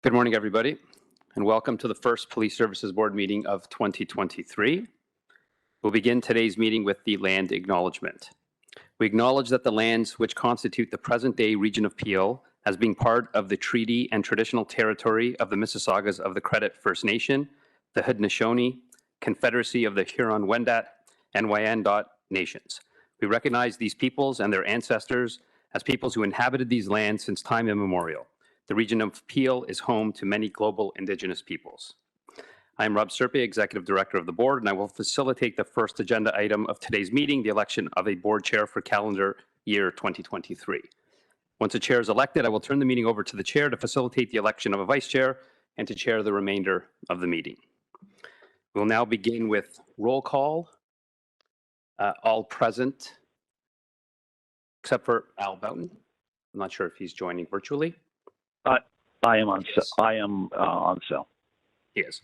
Good morning, everybody, and welcome to the first Police Services Board meeting of 2023. We'll begin today's meeting with the land acknowledgement. We acknowledge that the lands which constitute the present-day region of Peel as being part of the treaty and traditional territory of the Mississaugas of the Credit First Nation, the Haudenosaunee, Confederacy of the Huron-Wendat, and Wyandot nations. We recognize these peoples and their ancestors as peoples who inhabited these lands since time immemorial. The region of Peel is home to many global Indigenous peoples. I am Rob Serpe, Executive Director of the Board, and I will facilitate the first agenda item of today's meeting, the election of a Board Chair for calendar year 2023. Once a Chair is elected, I will turn the meeting over to the Chair to facilitate the election of a Vice Chair and to chair the remainder of the meeting. We'll now begin with roll call. All present, except for Al Boughton. I'm not sure if he's joining virtually. I am on cell. He is.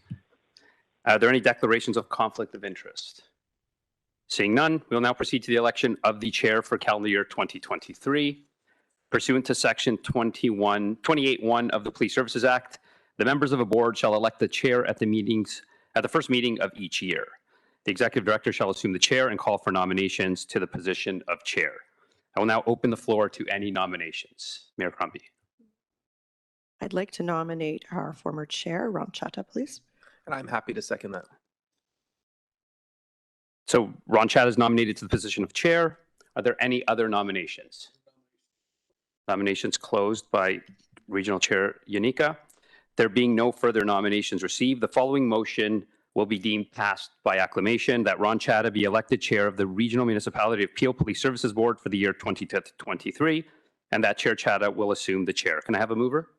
Are there any declarations of conflict of interest? Seeing none, we will now proceed to the election of the chair for calendar year 2023. Pursuant to section 28(1) of the Police Services Act, the members of a board shall elect the chair at the first meeting of each year. The executive director shall assume the chair and call for nominations to the position of chair. I will now open the floor to any nominations. Mayor Crombie. I'd like to nominate our former chair, Ram Chatta, please. And I'm happy to second that. So Ron Chatta is nominated to the position of chair. Are there any other nominations? Nominations closed by Regional Chair Unica. There being no further nominations received, the following motion will be deemed passed by acclamation that Ron Chatta be elected chair of the Regional Municipality of Peel Police Services Board for the year 2023, and that Chair Chatta will assume the chair. Can I have a mover?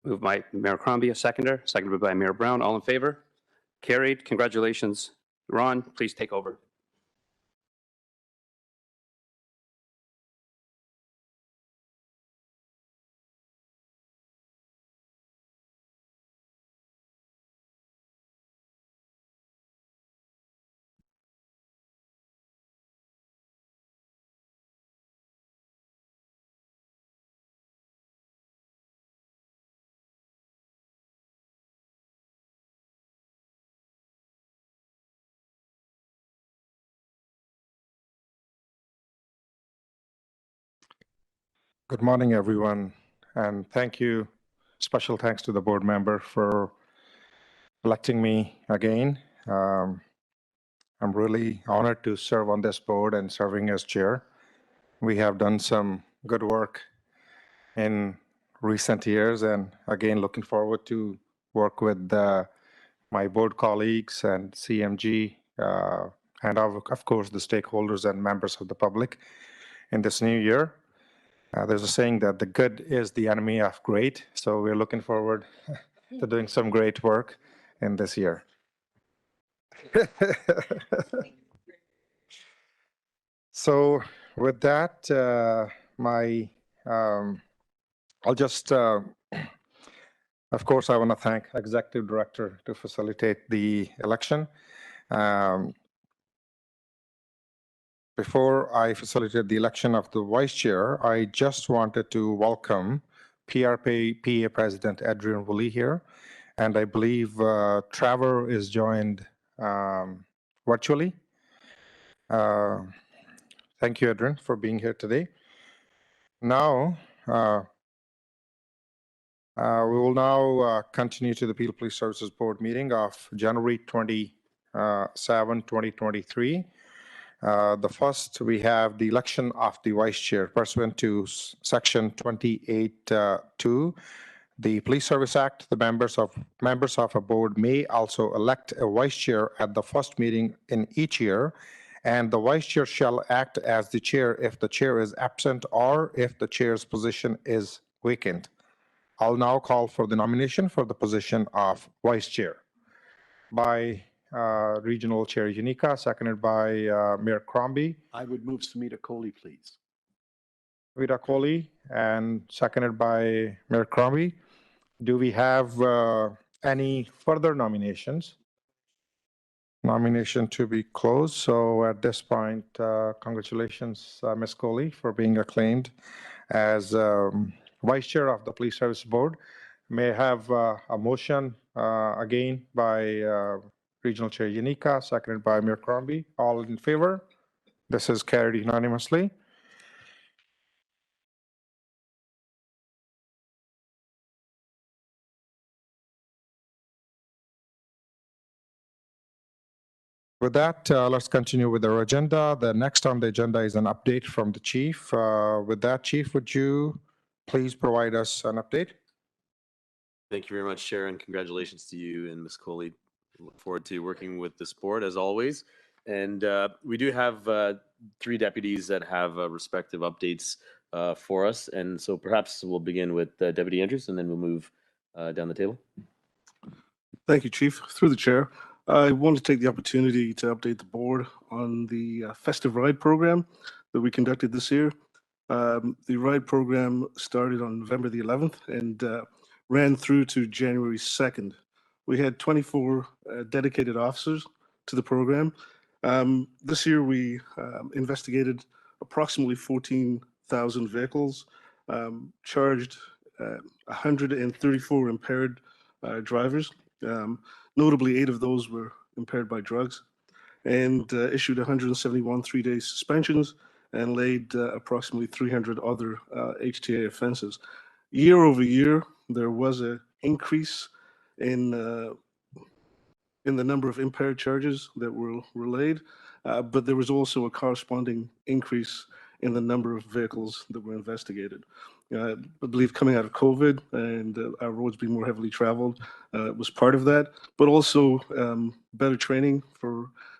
Moved by Mayor Crombie, a seconder. Seconded by Mayor Brown. All in favor? Carried. Congratulations. Ron, please take over. Good morning, everyone, and thank you. Special thanks to the board member for electing me again. I'm really honored to serve on this board and serving as chair. We have done some good work in recent years, and again, looking forward to work with my board colleagues and CMG, and of course, the stakeholders and members of the public in this new year. There's a saying that the good is the enemy of great. So we're looking forward to doing some great work in this year. So with that, I'll just, of course, I want to thank Executive Director to facilitate the election. Before I facilitate the election of the vice chair, I just wanted to welcome PRPA President Adrian Woolley here. And I believe Trevor is joined virtually. Thank you, Adrian, for being here today. Now, we will now continue to the Peel Police Services Board meeting of January 27, 2023. The first, we have the election of the vice chair pursuant to section 28(2). The Police Service Act, the members of a board may also elect a vice chair at the first meeting in each year, and the vice chair shall act as the chair if the chair is absent or if the chair's position is vacant. I'll now call for the nomination for the position of vice chair by Regional Chair Unica, seconded by Mayor Crombie. I would move Sumita Kohli, please. Sumita Kohli, and seconded by Mayor Crombie. Do we have any further nominations? Nomination to be closed. So at this point, congratulations, Ms. Kohli, for being acclaimed as Vice Chair of the Police Service Board. May I have a motion again by Regional Chair Yanika, seconded by Mayor Crombie. All in favor? This is carried unanimously. With that, let's continue with our agenda. The next on the agenda is an update from the chief. With that, Chief, would you please provide us an update? Thank you very much, Chair, and congratulations to you and Ms. Coley. Look forward to working with this board as always. And we do have 3 deputies that have respective updates for us. And so perhaps we'll begin with Deputy Andrews and then we'll move down the table. Thank you, Chief. Through the chair, I want to take the opportunity to update the board on the festive ride program that we conducted this year. The ride program started on November the 11th and ran through to January 2nd. We had 24 dedicated officers to the program. This year, we investigated approximately 14,000 vehicles, charged 134 impaired drivers. Notably, 8 of those were impaired by drugs, and issued 171 3-day suspensions and laid approximately 300 other HTA offenses. Year over year, there was an increase in the number of impaired charges that were laid, but there was also a corresponding increase in the number of vehicles that were investigated. I believe coming out of COVID and our roads being more heavily traveled was part of that, but also better training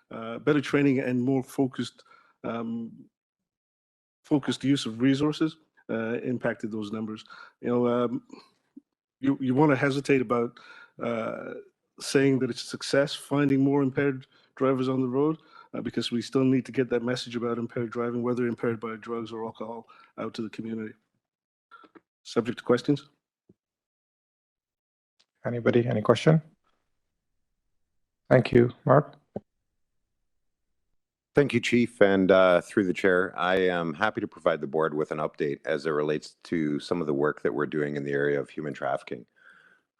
and more focused use of resources impacted those numbers. You want to hesitate about saying that it's a success finding more impaired drivers on the road because we still need to get that message about impaired driving, whether impaired by drugs or alcohol, out to the community. Subject to questions? Anybody, any question? Thank you. Mark? Thank you, Chief, and through the chair, I am happy to provide the board with an update as it relates to some of the work that we're doing in the area of human trafficking.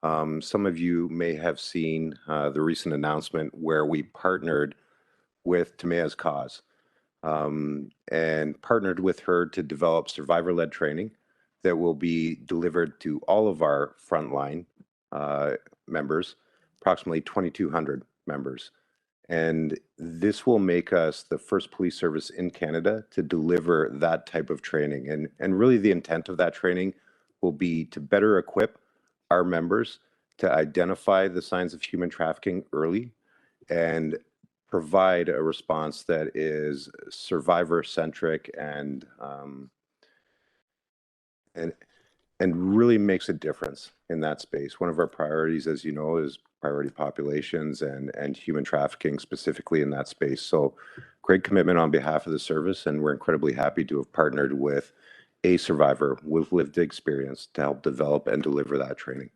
Some of you may have seen the recent announcement where we partnered with Tamea's Cause and partnered with her to develop survivor-led training that will be delivered to all of our frontline members, approximately 2,200 members. And this will make us the first police service in Canada to deliver that type of training. And really the intent of that training will be to better equip our members to identify the signs of human trafficking early and provide a response that is survivor-centric and really makes a difference in that space. One of our priorities, as you know, is priority populations and human trafficking specifically in that space. So great commitment on behalf of the service, and we're incredibly happy to have partnered with a survivor with lived experience to help develop and deliver that training.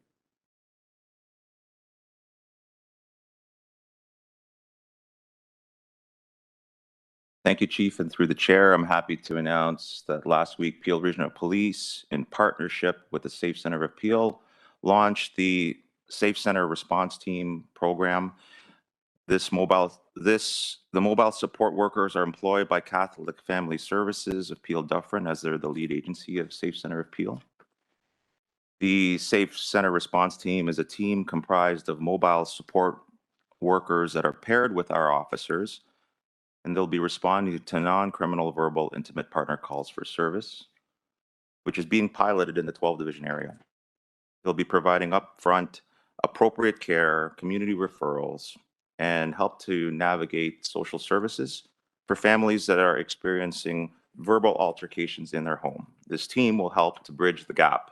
Thank you, Chief. And through the chair, I'm happy to announce that last week, Peel Regional Police, in partnership with the Safe Center of Peel, launched the Safe Center Response Team program. The mobile support workers are employed by Catholic Family Services of Peel Dufferin as they're the lead agency of Safe Center of Peel. The Safe Center Response Team is a team comprised of mobile support workers that are paired with our officers, and they'll be responding to non-criminal verbal intimate partner calls for service, which is being piloted in the 12 division area. They'll be providing upfront appropriate care, community referrals, and help to navigate social services for families that are experiencing verbal altercations in their home. This team will help to bridge the gap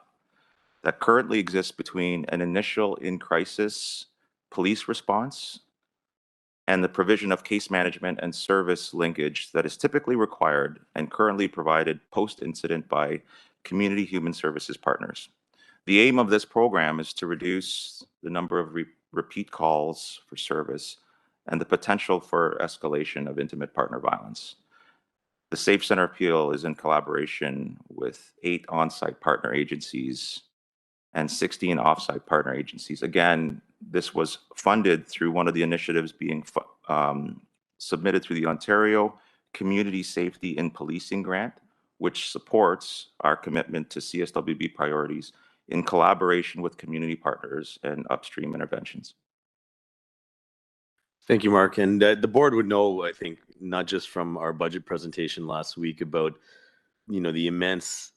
that currently exists between an initial in-crisis police response and the provision of case management and service linkage that is typically required and currently provided post-incident by community human services partners. The aim of this program is to reduce the number of repeat calls for service and the potential for escalation of intimate partner violence. The Safe Center of Peel is in collaboration with 8 on-site partner agencies and 16 offsite partner agencies. Again, this was funded through one of the initiatives being submitted through the Ontario Community Safety in Policing Grant, which supports our commitment to CSWB priorities in collaboration with community partners and upstream interventions. Thank you, Mark. And the board would know, I think, not just from our budget presentation last week about, the immense,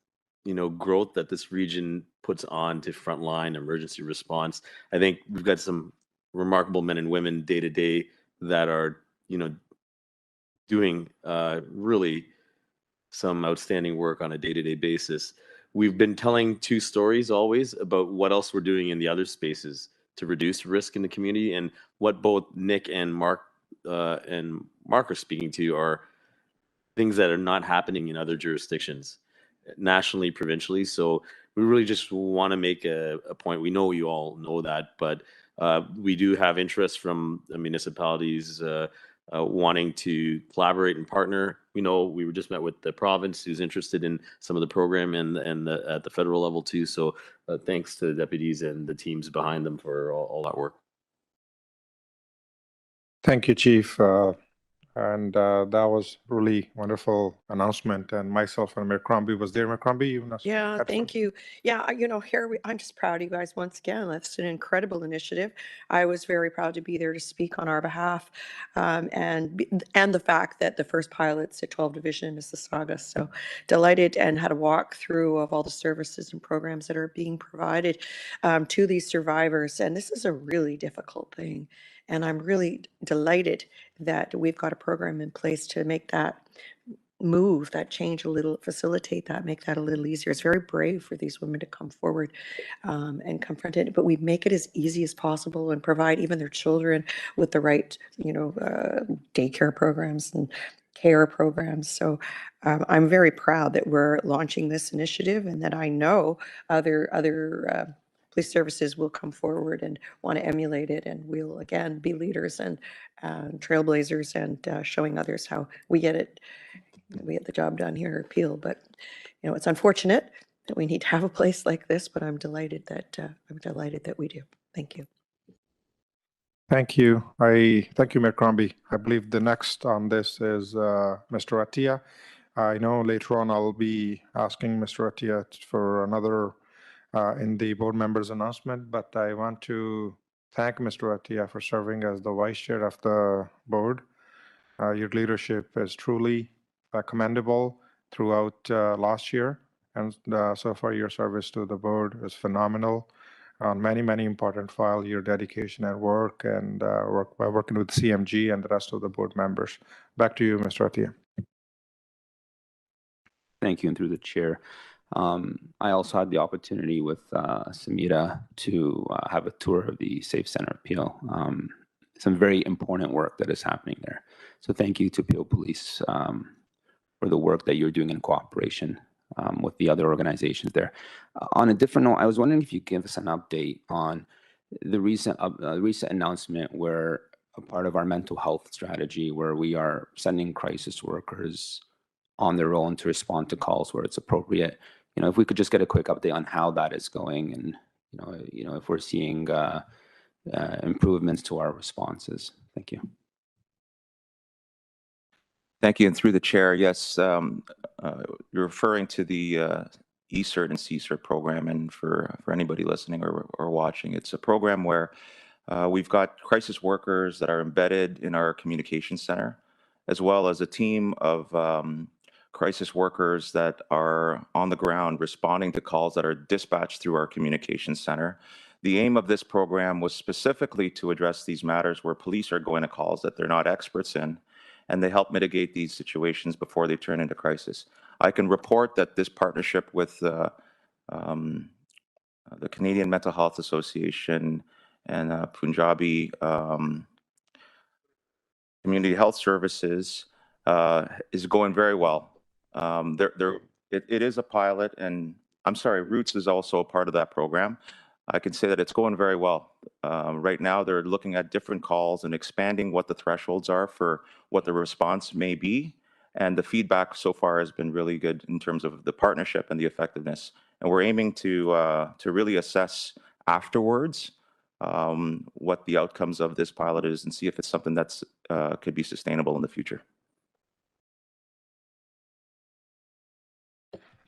growth that this region puts on to frontline emergency response. I think we've got some remarkable men and women day to day that are, doing really some outstanding work on a day-to-day basis. We've been telling two stories always about what else we're doing in the other spaces to reduce risk in the community, and what both Nick and Mark are speaking to are things that are not happening in other jurisdictions, nationally, provincially. So we really just want to make a point. We know you all know that, but we do have interest from the municipalities wanting to collaborate and partner. We were just met with the province, who's interested in some of the program and at the federal level too. So thanks to the deputies and the teams behind them for all that work. Thank you, Chief. And that was really wonderful announcement. And myself and Mayor Crombie was there. Mayor Crombie, you must. Yeah, thank you. Yeah, I'm just proud of you guys once again. That's an incredible initiative. I was very proud to be there to speak on our behalf, and the fact that the first pilot's at 12 Division in Mississauga. So delighted, and had a walkthrough of all the services and programs that are being provided to these survivors. And this is a really difficult thing. And I'm really delighted that we've got a program in place to make that move, that change a little, facilitate that, make that a little easier. It's very brave for these women to come forward and confront it, but we make it as easy as possible and provide even their children with the right, daycare programs and care programs. So I'm very proud that we're launching this initiative, and that I know other police services will come forward and want to emulate it, and we'll again be leaders and trailblazers, and showing others how we get the job done here at Peel. But it's unfortunate that we need to have a place like this, but I'm delighted that we do. Thank you. Thank you. Thank you, Mayor Crombie. I believe the next on this is Mr. Attia. I know later on I'll be asking Mr. Attia for another in the board members announcement, but I want to thank Mr. Attia for serving as the vice chair of the board. Your leadership is truly commendable throughout last year, and so far your service to the board is phenomenal on many important files. Your dedication and work, and working with CMG and the rest of the board members. Back to you, Mr. Attia. Thank you, and through the chair. I also had the opportunity with Samira to have a tour of the Safe Center of Peel. Some very important work that is happening there. So thank you to Peel Police for the work that you're doing in cooperation with the other organizations there. On a different note, I was wondering if you could give us an update on the recent announcement where a part of our mental health strategy, where we are sending crisis workers on their own to respond to calls where it's appropriate. If we could just get a quick update on how that is going, and if we're seeing improvements to our responses. Thank you. Thank you. And through the chair, yes, you're referring to the ESERT and CSERT program. And for anybody listening or watching, it's a program where we've got crisis workers that are embedded in our communication center, as well as a team of crisis workers that are on the ground responding to calls that are dispatched through our communication center. The aim of this program was specifically to address these matters where police are going to calls that they're not experts in, and they help mitigate these situations before they turn into crisis. I can report that this partnership with the Canadian Mental Health Association and Punjabi Community Health Services is going very well. It is a pilot, and I'm sorry, Roots is also a part of that program. I can say that it's going very well. Right now, they're looking at different calls and expanding what the thresholds are for what the response may be. And the feedback so far has been really good in terms of the partnership and the effectiveness. and we're aiming to really assess afterwards what the outcomes of this pilot is and see if it's something that's could be sustainable in the future.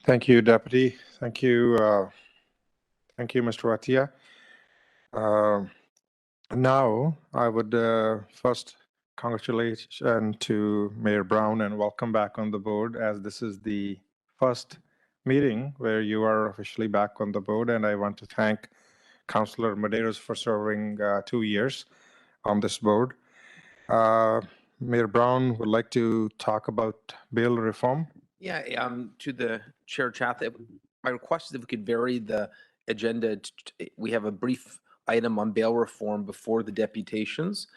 Thank you, Deputy. Thank you, Mr. Watia. Now, I would first congratulate to Mayor Brown and welcome back on the board, as this is the first meeting where you are officially back on the board. And I want to thank Councillor Medeiros for serving 2 years on this board. Mayor Brown would like to talk about bail reform. Yeah, to the Chair Chatham, my request is if we could vary the agenda. We have a brief item on bail reform before the deputations.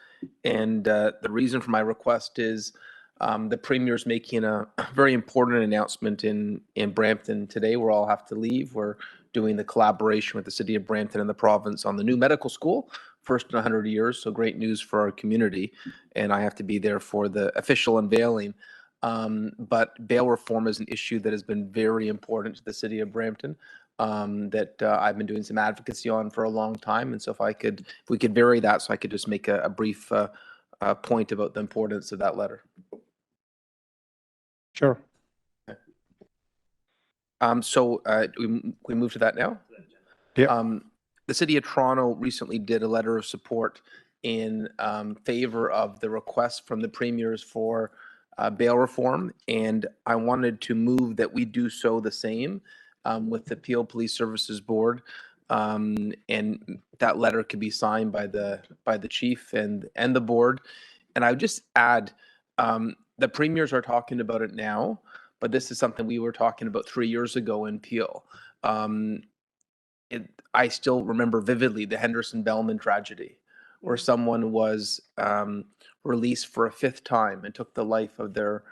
And the reason for my request is the Premier's making a very important announcement in Brampton today. We'll all have to leave. We're doing the collaboration with the City of Brampton and the province on the new medical school, first in 100 years. So great news for our community. And I have to be there for the official unveiling. But bail reform is an issue that has been very important to the City of Brampton, that I've been doing some advocacy on for a long time. And so if we could vary that, so I could just make a brief point about the importance of that letter. Sure. So we move to that now? Yeah. The City of Toronto recently did a letter of support in favor of the request from the premiers for bail reform, and I wanted to move that we do so the same with the Peel Police Services Board, and that letter could be signed by the chief and the board. And I would just add, the premiers are talking about it now, but this is something we were talking about 3 years ago in Peel. I still remember vividly the Henderson Bellman tragedy, where someone was released for a 5th time and took the life of their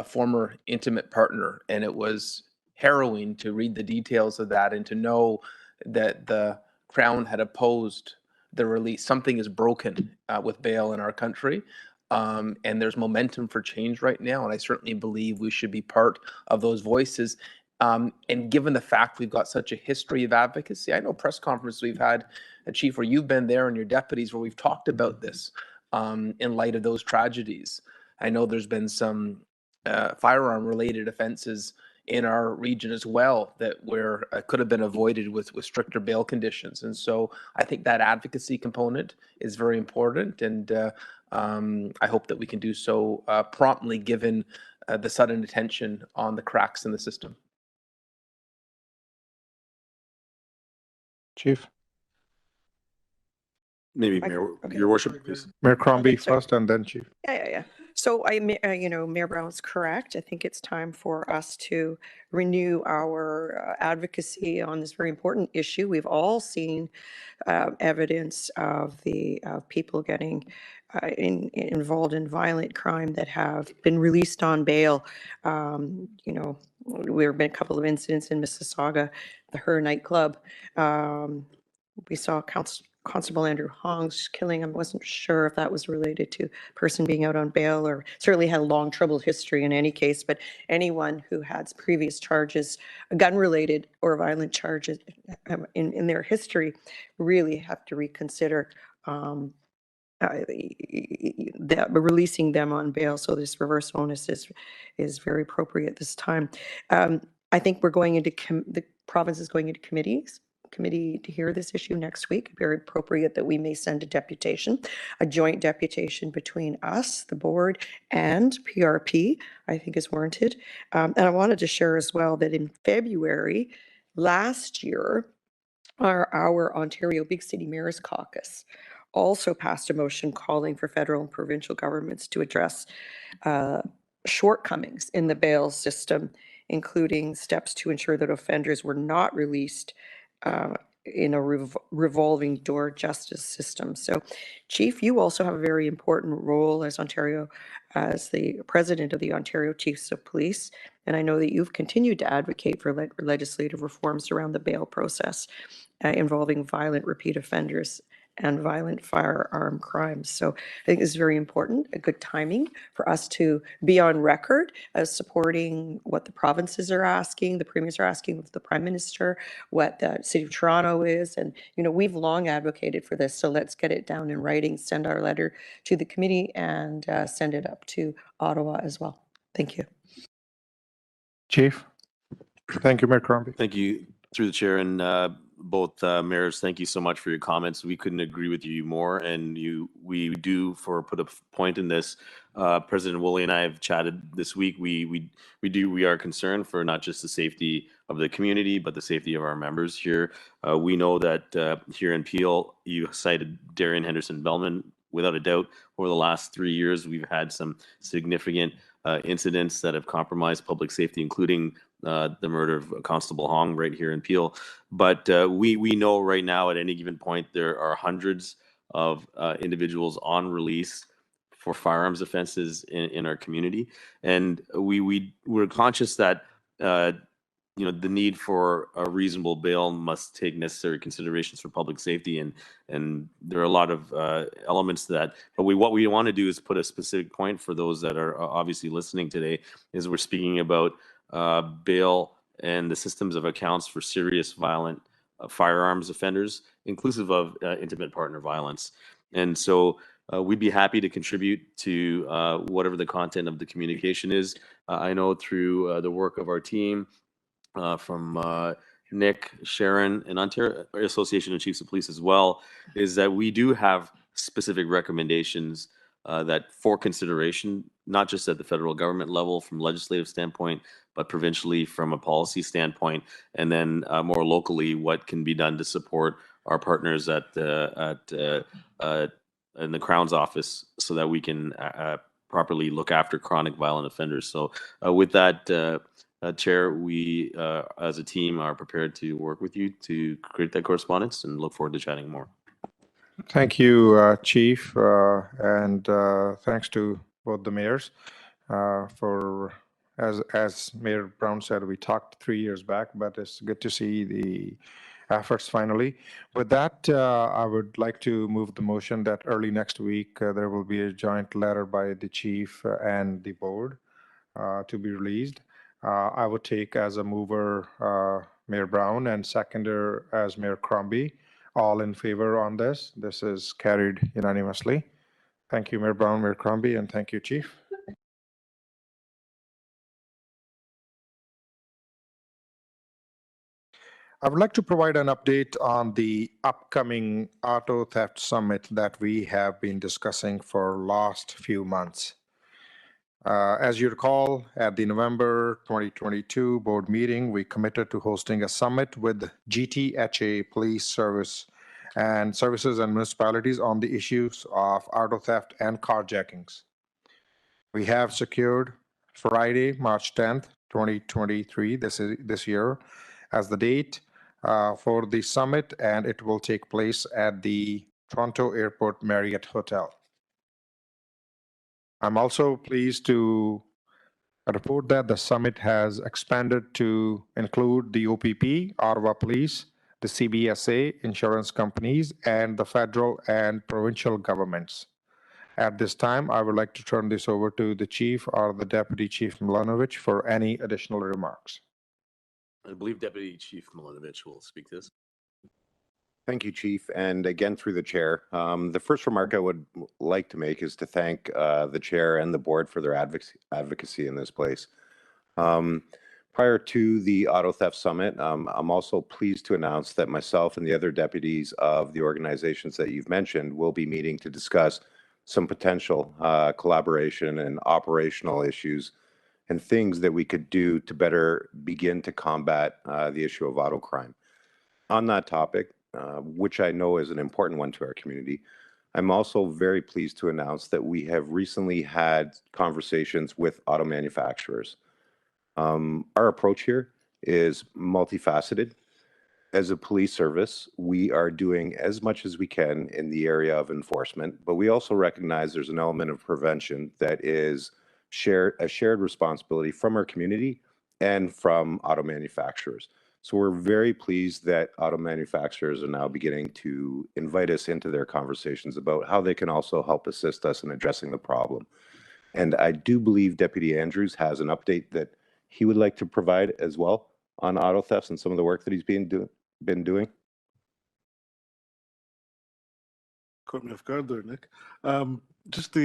former intimate partner. And it was harrowing to read the details of that and to know that the Crown had opposed the release. Something is broken with bail in our country. And there's momentum for change right now. And I certainly believe we should be part of those voices. And given the fact we've got such a history of advocacy, I know press conferences we've had, Chief, where you've been there and your deputies, where we've talked about this in light of those tragedies. I know there's been some firearm-related offenses in our region as well that could have been avoided with stricter bail conditions. And so I think that advocacy component is very important. And I hope that we can do so promptly, given the sudden attention on the cracks in the system. Chief. Maybe Okay. Your Worship, please. Mayor Crombie Sorry. first and then Chief. Yeah. So Mayor Brown's correct. I think it's time for us to renew our advocacy on this very important issue. We've all seen evidence of people getting involved in violent crime that have been released on bail. There have been a couple of incidents in Mississauga, the Her nightclub. We saw Constable Andrew Hong's killing. I wasn't sure if that was related to a person being out on bail, or certainly had a long troubled history in any case. But anyone who had previous charges, gun-related or violent charges in their history, really have to reconsider releasing them on bail. So this reverse onus is very appropriate this time. I think we're going into the province is going into committee to hear this issue next week. Very appropriate that we may send a joint deputation between us, the board, and PRP, I think is warranted. And I wanted to share as well that in February last year, our Ontario Big City Mayors Caucus also passed a motion calling for federal and provincial governments to address shortcomings in the bail system, including steps to ensure that offenders were not released in a revolving door justice system. So, Chief, you also have a very important role as the president of the Ontario Chiefs of Police, and I know that you've continued to advocate for legislative reforms around the bail process involving violent repeat offenders. and violent firearm crimes. So I think it's very important, a good timing for us to be on record as supporting what the provinces are asking, the premiers are asking, what the Prime Minister, what the City of Toronto is. And, you know, we've long advocated for this, so let's get it down in writing, send our letter to the committee and send it up to Ottawa as well. Thank you. Chief? Thank you, Mayor Crombie. Thank you, through the chair, and both mayors, thank you so much for your comments. We couldn't agree with you more, and we do, for put a point in this, President Woolley and I have chatted this week. We are concerned for not just the safety of the community, but the safety of our members here. We know that here in Peel, you cited Darian Henderson Bellman. Without a doubt, over the last 3 years, we've had some significant incidents that have compromised public safety, including the murder of Constable Hong right here in Peel. But we know right now at any given point there are hundreds of individuals on release for firearms offenses in our community, and we're conscious that you know, the need for a reasonable bail must take necessary considerations for public safety, and there are a lot of elements to that. But what we want to do is put a specific point for those that are obviously listening today, is we're speaking about bail and the systems of accounts for serious violent firearms offenders, inclusive of intimate partner violence. And so we'd be happy to contribute to whatever the content of the communication is. I know through the work of our team, from Nick, Sharon, and Ontario Association of Chiefs of Police as well, is that we do have specific recommendations that for consideration, not just at the federal government level from legislative standpoint, but provincially from a policy standpoint, and then more locally, what can be done to support our partners in the Crown's office so that we can properly look after chronic violent offenders. So with that, Chair, we as a team are prepared to work with you to create that correspondence and look forward to chatting more. Thank you, Chief, and thanks to both the mayors for, as Mayor Brown said, we talked 3 years back, but it's good to see the efforts finally. With that, I would like to move the motion that early next week there will be a joint letter by the chief and the board to be released. I would take as a mover Mayor Brown and seconder as Mayor Crombie. All in favor on this. This is carried unanimously. Thank you, Mayor Brown, Mayor Crombie, and thank you, Chief. I would like to provide an update on the upcoming Auto Theft Summit that we have been discussing for last few months. As you recall, at the November 2022 board meeting, we committed to hosting a summit with GTHA Police Service and Services and Municipalities on the issues of auto theft and carjackings. We have secured Friday, March 10th, 2023, this year, as the date for the summit, and it will take place at the Toronto Airport Marriott Hotel. I'm also pleased to report that the summit has expanded to include the OPP, Ottawa Police, the CBSA, insurance companies, and the federal and provincial governments. At this time, I would like to turn this over to the Chief or the Deputy Chief Milanovic for any additional remarks. I believe Deputy Chief Milanovic will speak to this. Thank you, Chief. And again, through the chair, the first remark I would like to make is to thank the chair and the board for their advocacy in this place. Prior to the Auto Theft Summit, I'm also pleased to announce that myself and the other deputies of the organizations that you've mentioned will be meeting to discuss some potential collaboration and operational issues and things that we could do to better begin to combat the issue of auto crime. On that topic, which I know is an important one to our community, I'm also very pleased to announce that we have recently had conversations with auto manufacturers. Our approach here is multifaceted. As a police service, we are doing as much as we can in the area of enforcement, but we also recognize there's an element of prevention that is a shared responsibility from our community and from auto manufacturers. So we're very pleased that auto manufacturers are now beginning to invite us into their conversations about how they can also help assist us in addressing the problem. And I do believe Deputy Andrews has an update that he would like to provide as well on auto thefts and some of the work that he's been doing. Caught me off guard there, Nick. Just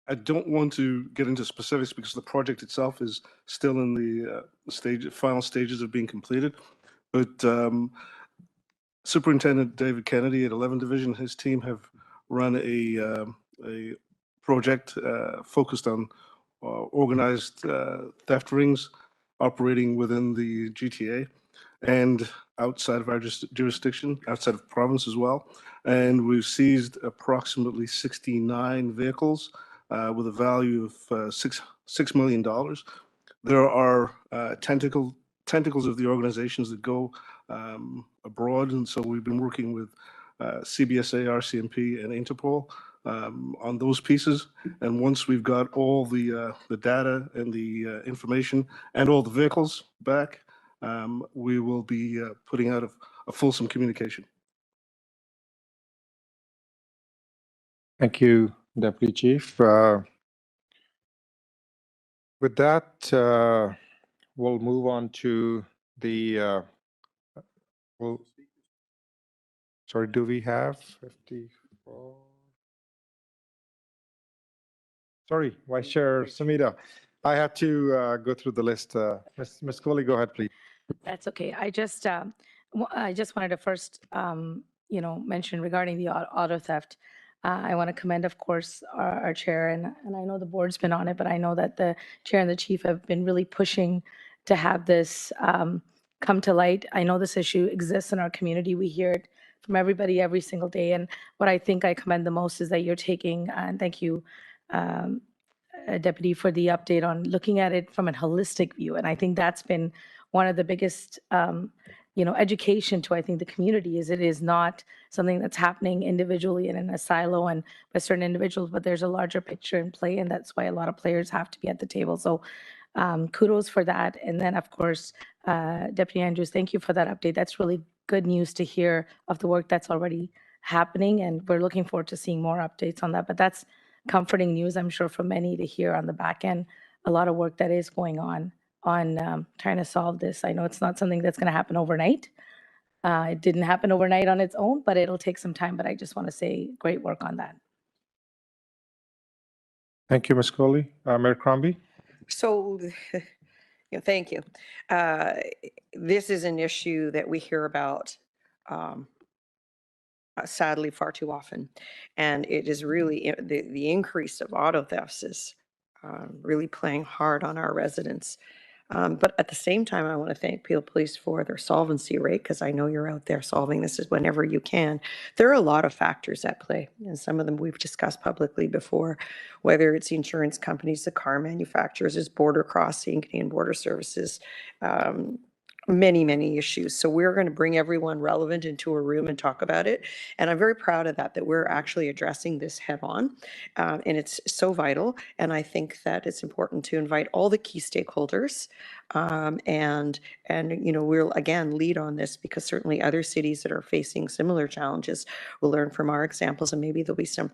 I don't want to get into specifics because the project itself is still in the final stages of being completed. But Superintendent David Kennedy at 11 Division, his team have run a project focused on organized theft rings operating within the GTA and outside of our jurisdiction, outside of province as well. And we've seized approximately 69 vehicles with a value of $6 million. There are tentacles of the organizations that go abroad, and so we've been working with CBSA, RCMP, and Interpol on those pieces. And once we've got all the data and the information and all the vehicles back, we will be putting out a fulsome communication. Thank you, Deputy Chief. With that, we'll move on to the, sorry, do we have 54? Sorry, Vice Chair Samita. I had to go through the list. Ms. Coley, go ahead, please. That's okay. I just wanted to first, mention regarding the auto theft. I want to commend, of course, our chair, and I know the board's been on it, but I know that the chair and the chief have been really pushing to have this come to light. I know this issue exists in our community. We hear it from everybody every single day. And what I think I commend the most is that you're taking, and thank you, Deputy, for the update on looking at it from a holistic view. And I think that's been one of the biggest, education to, I think, the community is it is not something that's happening individually and in a silo and by certain individuals, but there's a larger picture in play. And that's why a lot of players have to be at the table. So kudos for that. And then, of course, Deputy Andrews, thank you for that update. That's really good news to hear of the work that's already happening. And we're looking forward to seeing more updates on that. But that's comforting news, I'm sure, for many to hear on the back end. A lot of work that is going on trying to solve this. I know it's not something that's going to happen overnight. It didn't happen overnight on its own, but it'll take some time. But I just want to say great work on that. Thank you, Ms. Coley. Mayor Crombie? So, thank you. This is an issue that we hear about sadly far too often. And it is really, the increase of auto thefts is really playing hard on our residents. But at the same time, I want to thank Peel Police for their solvency rate, because I know you're out there solving this whenever you can. There are a lot of factors at play, and some of them we've discussed publicly before, whether it's the insurance companies, the car manufacturers, is border crossing, Canadian Border Services, many, many issues. So we're going to bring everyone relevant into a room and talk about it. And I'm very proud of that we're actually addressing this head on. And it's so vital. And I think that it's important to invite all the key stakeholders. And we'll again lead on this, because certainly other cities that are facing similar challenges will learn from our examples, and maybe there'll be some,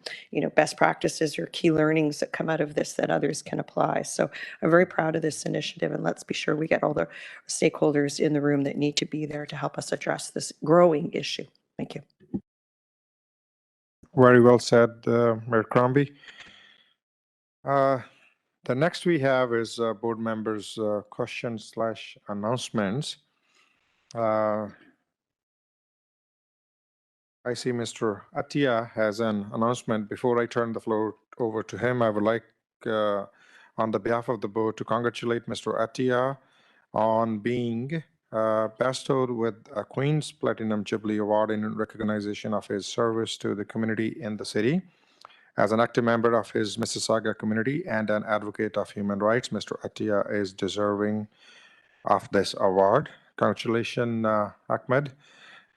best practices or key learnings that come out of this that others can apply. So I'm very proud of this initiative, and let's be sure we get all the stakeholders in the room that need to be there to help us address this growing issue. Thank you. Very well said, Mayor Crombie. The next we have is board members' questions/announcements. I see Mr. Atia has an announcement. Before I turn the floor over to him, I would like, on the behalf of the board, to congratulate Mr. Atia on being bestowed with a Queen's Platinum Jubilee Award in recognition of his service to the community in the city. As an active member of his Mississauga community and an advocate of human rights, Mr. Atia is deserving of this award. Congratulations, Ahmed,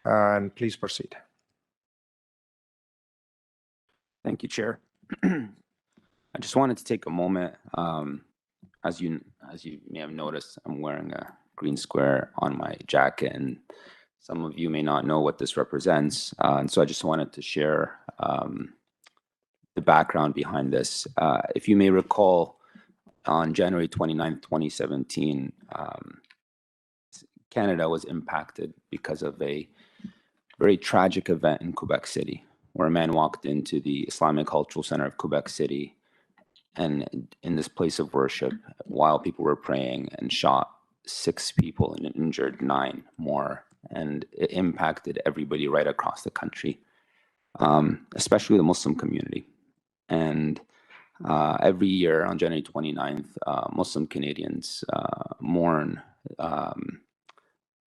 and please proceed. Thank you, Chair. I just wanted to take a moment. As you may have noticed, I'm wearing a green square on my jacket, and some of you may not know what this represents. And so I just wanted to share the background behind this. If you may recall, on January 29th, 2017, Canada was impacted because of a very tragic event in Quebec City, where a man walked into the Islamic Cultural Center of Quebec City and in this place of worship while people were praying and shot 6 people and injured 9 more. And it impacted everybody right across the country, especially the Muslim community. And every year on January 29th, Muslim Canadians mourn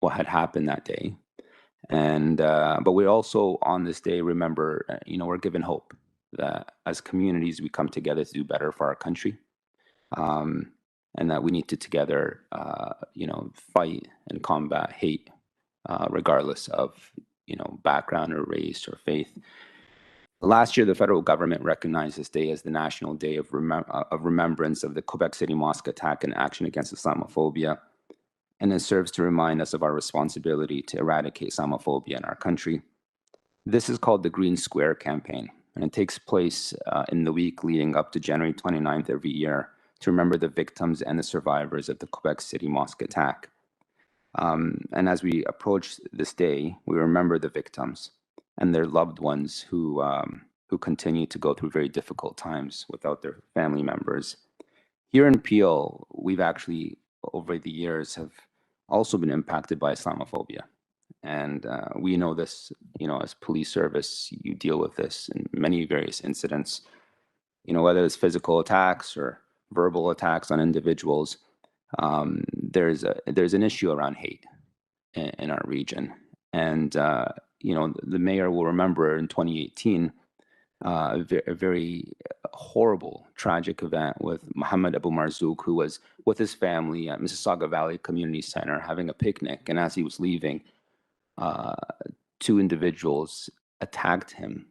what had happened that day. And but we also on this day remember, we're given hope that as communities we come together to do better for our country, and that we need to together, fight and combat hate, regardless of background or race or faith. Last year, the federal government recognized this day as the National Day of Remembrance of the Quebec City Mosque attack and action against Islamophobia. And it serves to remind us of our responsibility to eradicate Islamophobia in our country. This is called the Green Square Campaign, and it takes place in the week leading up to January 29th every year to remember the victims and the survivors of the Quebec City Mosque attack. And as we approach this day, we remember the victims and their loved ones who continue to go through very difficult times without their family members. Here in Peel, we've actually, over the years, have also been impacted by Islamophobia. And we know this, as police service, you deal with this in many various incidents, whether it's physical attacks or verbal attacks on individuals. There's an issue around hate in our region. And, the mayor will remember in 2018, a very horrible, tragic event with Mohammed Abu Marzouk, who was with his family at Mississauga Valley Community Center having a picnic. And as he was leaving, 2 individuals attacked him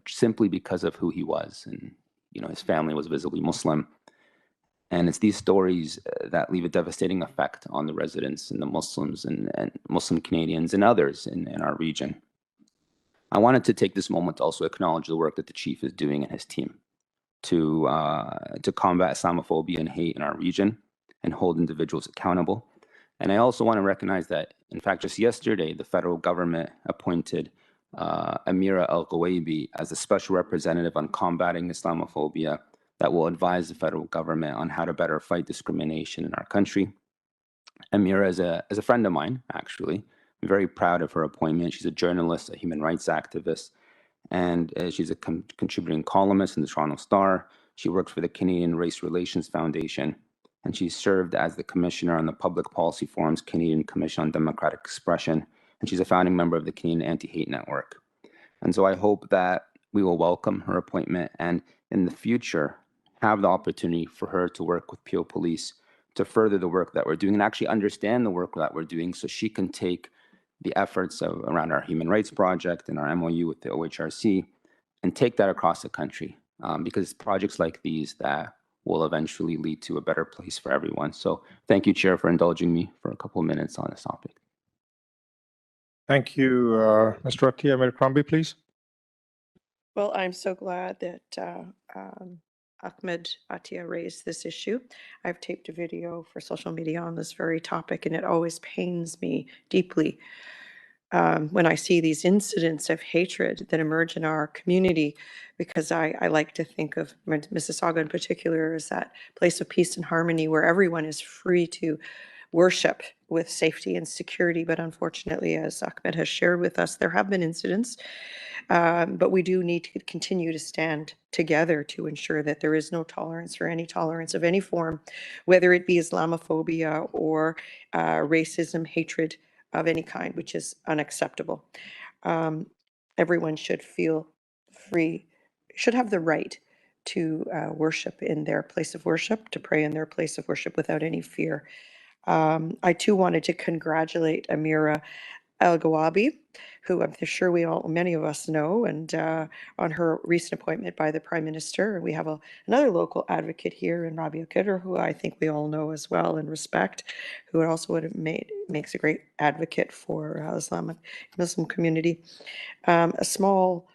simply because of who he was. And, his family was visibly Muslim. And it's these stories that leave a devastating effect on the residents and the Muslims and Muslim Canadians and others in our region. I wanted to take this moment to also acknowledge the work that the chief is doing and his team to combat Islamophobia and hate in our region and hold individuals accountable. And I also want to recognize that, in fact, just yesterday, the federal government appointed Amira Al-Ghawaibi as a special representative on combating Islamophobia that will advise the federal government on how to better fight discrimination in our country. Amira is a friend of mine, actually. I'm very proud of her appointment. She's a journalist, a human rights activist, and she's a contributing columnist in the Toronto Star. She works for the Canadian Race Relations Foundation, and she served as the commissioner on the Public Policy Forum's Canadian Commission on Democratic Expression, and she's a founding member of the Canadian Anti-Hate Network. And so I hope that we will welcome her appointment and in the future have the opportunity for her to work with Peel Police to further the work that we're doing and actually understand the work that we're doing so she can take the efforts around our Human Rights Project and our MOU with the OHRC and take that across the country, because projects like these that will eventually lead to a better place for everyone. So thank you, Chair, for indulging me for a couple of minutes on this topic. Thank you, Mr. Attia. Mayor Crombie, please. Well, I'm so glad that Ahmed Attia raised this issue. I've taped a video for social media on this very topic, and it always pains me deeply when I see these incidents of hatred that emerge in our community, because I like to think of Mississauga in particular as that place of peace and harmony where everyone is free to worship with safety and security. But unfortunately, as Ahmed has shared with us, there have been incidents. But we do need to continue to stand together to ensure that there is no tolerance for any tolerance of any form, whether it be Islamophobia or racism, hatred of any kind, which is unacceptable. Everyone should feel free, should have the right to worship in their place of worship, to pray in their place of worship without any fear. I too wanted to congratulate Amira El Gawabi, who I'm sure many of us know, and on her recent appointment by the Prime Minister. We have another local advocate here in Rabia Kidder, who I think we all know as well and respect, who also makes a great advocate for Islamic Muslim community. A small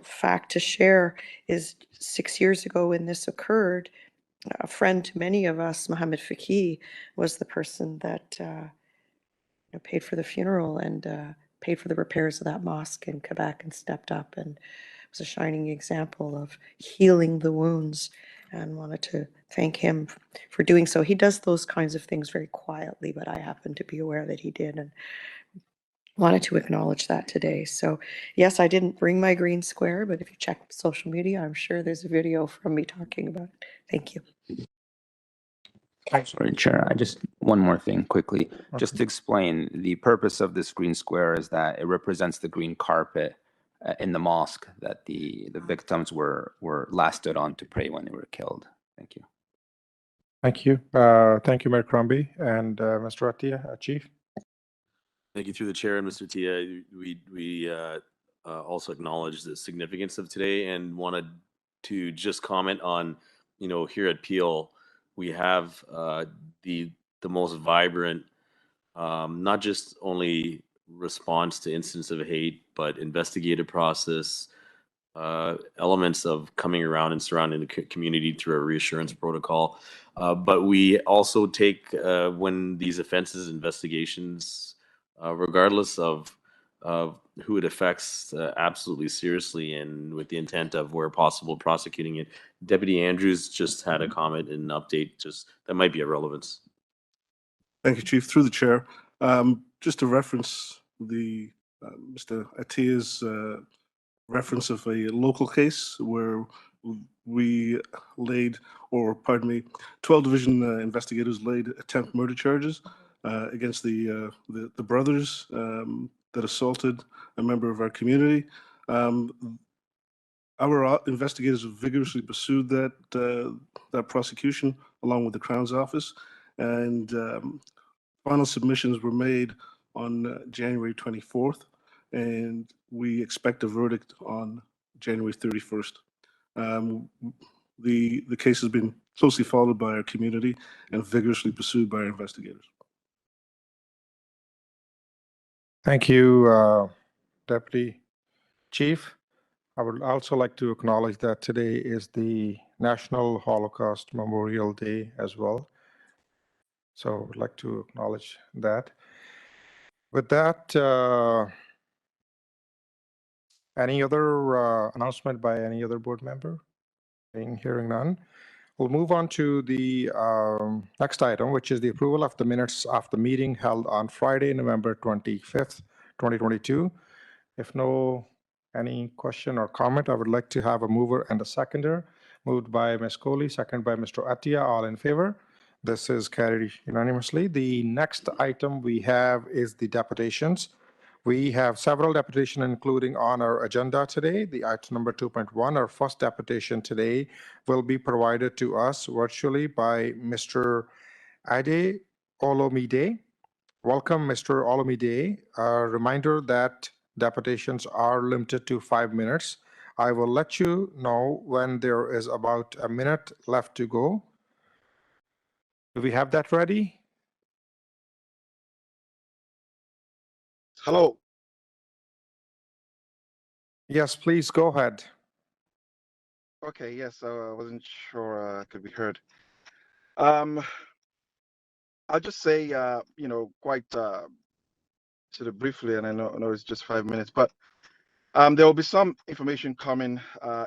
fact to share is 6 years ago when this occurred, a friend to many of us, Mohammed Faki, was the person that paid for the funeral and paid for the repairs of that mosque in Quebec and stepped up and was a shining example of healing the wounds, and wanted to thank him for doing so. He does those kinds of things very quietly, but I happen to be aware that he did and wanted to acknowledge that today. So yes, I didn't bring my green square, but if you check social media, I'm sure there's a video from me talking about it. Thank you. Sorry, Chair. One more thing quickly. Just to explain, the purpose of this green square is that it represents the green carpet in the mosque that the victims were last stood on to pray when they were killed. Thank you. Thank you. Thank you, Mayor Crombie and Mr. Attia, Chief. Thank you through the chair and Mr. Tia. We also acknowledge the significance of today and wanted to just comment on, here at Peel, we have the most vibrant, not just only response to incidents of hate, but investigative process, elements of coming around and surrounding the community through a reassurance protocol. But we also take, when these offenses, investigations, regardless of who it affects, absolutely seriously, and with the intent of, where possible, prosecuting it. Deputy Andrews just had a comment and an update that might be of relevance. Thank you, Chief. Through the chair, just to reference Mr. Attia's reference of a local case where we 12 division investigators laid attempt murder charges against the brothers that assaulted a member of our community. Our investigators have vigorously pursued that prosecution along with the Crown's Office, and final submissions were made on January 24th, and we expect a verdict on January 31st. The case has been closely followed by our community and vigorously pursued by our investigators. Thank you, Deputy Chief. I would also like to acknowledge that today is the National Holocaust Memorial Day as well. So I would like to acknowledge that. With that, any other announcement by any other board member? Hearing none. We'll move on to the next item, which is the approval of the minutes of the meeting held on Friday, November 25th, 2022. If any question or comment, I would like to have a mover and a seconder. Moved by Ms. Kohli, second by Mr. Attia. All in favor? This is carried unanimously. The next item we have is the deputations. We have several deputations, including on our agenda today. The item number 2.1, our first deputation today, will be provided to us virtually by Mr. Ade Olomide. Welcome, Mr. Olomide. A reminder that deputations are limited to 5 minutes. I will let you know when there is about a minute left to go. Do we have that ready? Hello. Yes, please go ahead. Okay, yes, I wasn't sure I could be heard. I'll just say, quite sort of briefly, and I know it's just 5 minutes, but there will be some information coming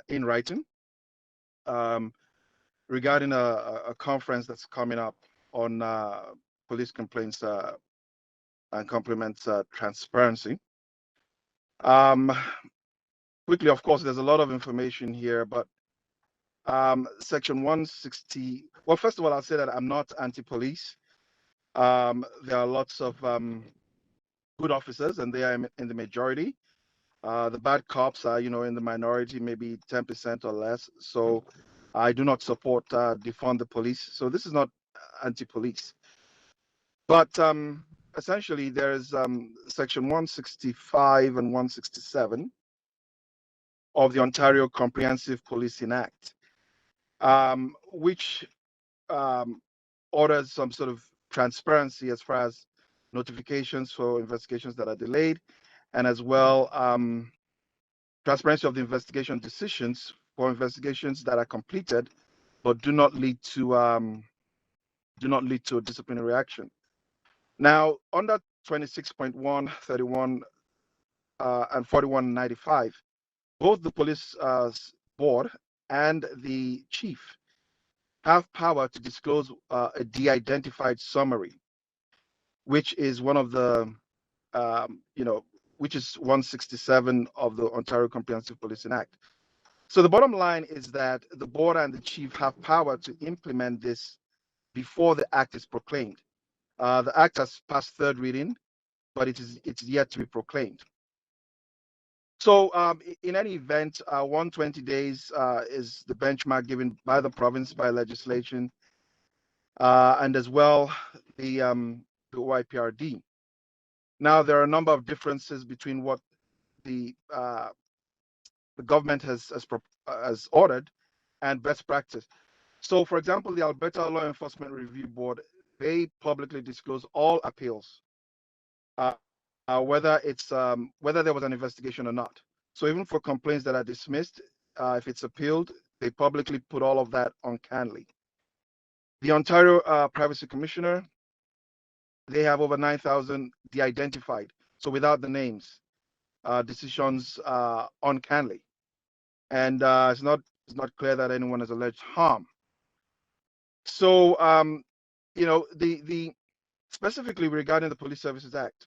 in writing regarding a conference that's coming up on police complaints and compliments transparency. Quickly, of course, there's a lot of information here, but section 160, well, first of all, I'll say that I'm not anti-police. There are lots of good officers, and they are in the majority. The bad cops are, in the minority, maybe 10% or less. So I do not support defund the police. So this is not anti-police. But essentially there's section 165 and 167 of the Ontario Comprehensive Policing Act, which orders some sort of transparency as far as notifications for investigations that are delayed, and as well transparency of the investigation decisions for investigations that are completed but do not lead to a disciplinary action. Now, under 26.1, 31, and 4195, both the police board and the chief have power to disclose a de-identified summary, which is one of the, which is 167 of the Ontario Comprehensive Policing Act. So the bottom line is that the board and the chief have power to implement this before the act is proclaimed. The act has passed third reading, but it's yet to be proclaimed. So in any event, 120 days is the benchmark given by the province by legislation, and as well the OIPRD. Now there are a number of differences between what the government has ordered and best practice. So, for example, the Alberta Law Enforcement Review Board, they publicly disclose all appeals, whether there was an investigation or not. So even for complaints that are dismissed, if it's appealed, they publicly put all of that on CANLI. The Ontario Privacy Commissioner, they have over 9,000 de-identified, so without the names, decisions on CANLI, and it's not clear that anyone has alleged harm. So, the specifically regarding the Police Services Act,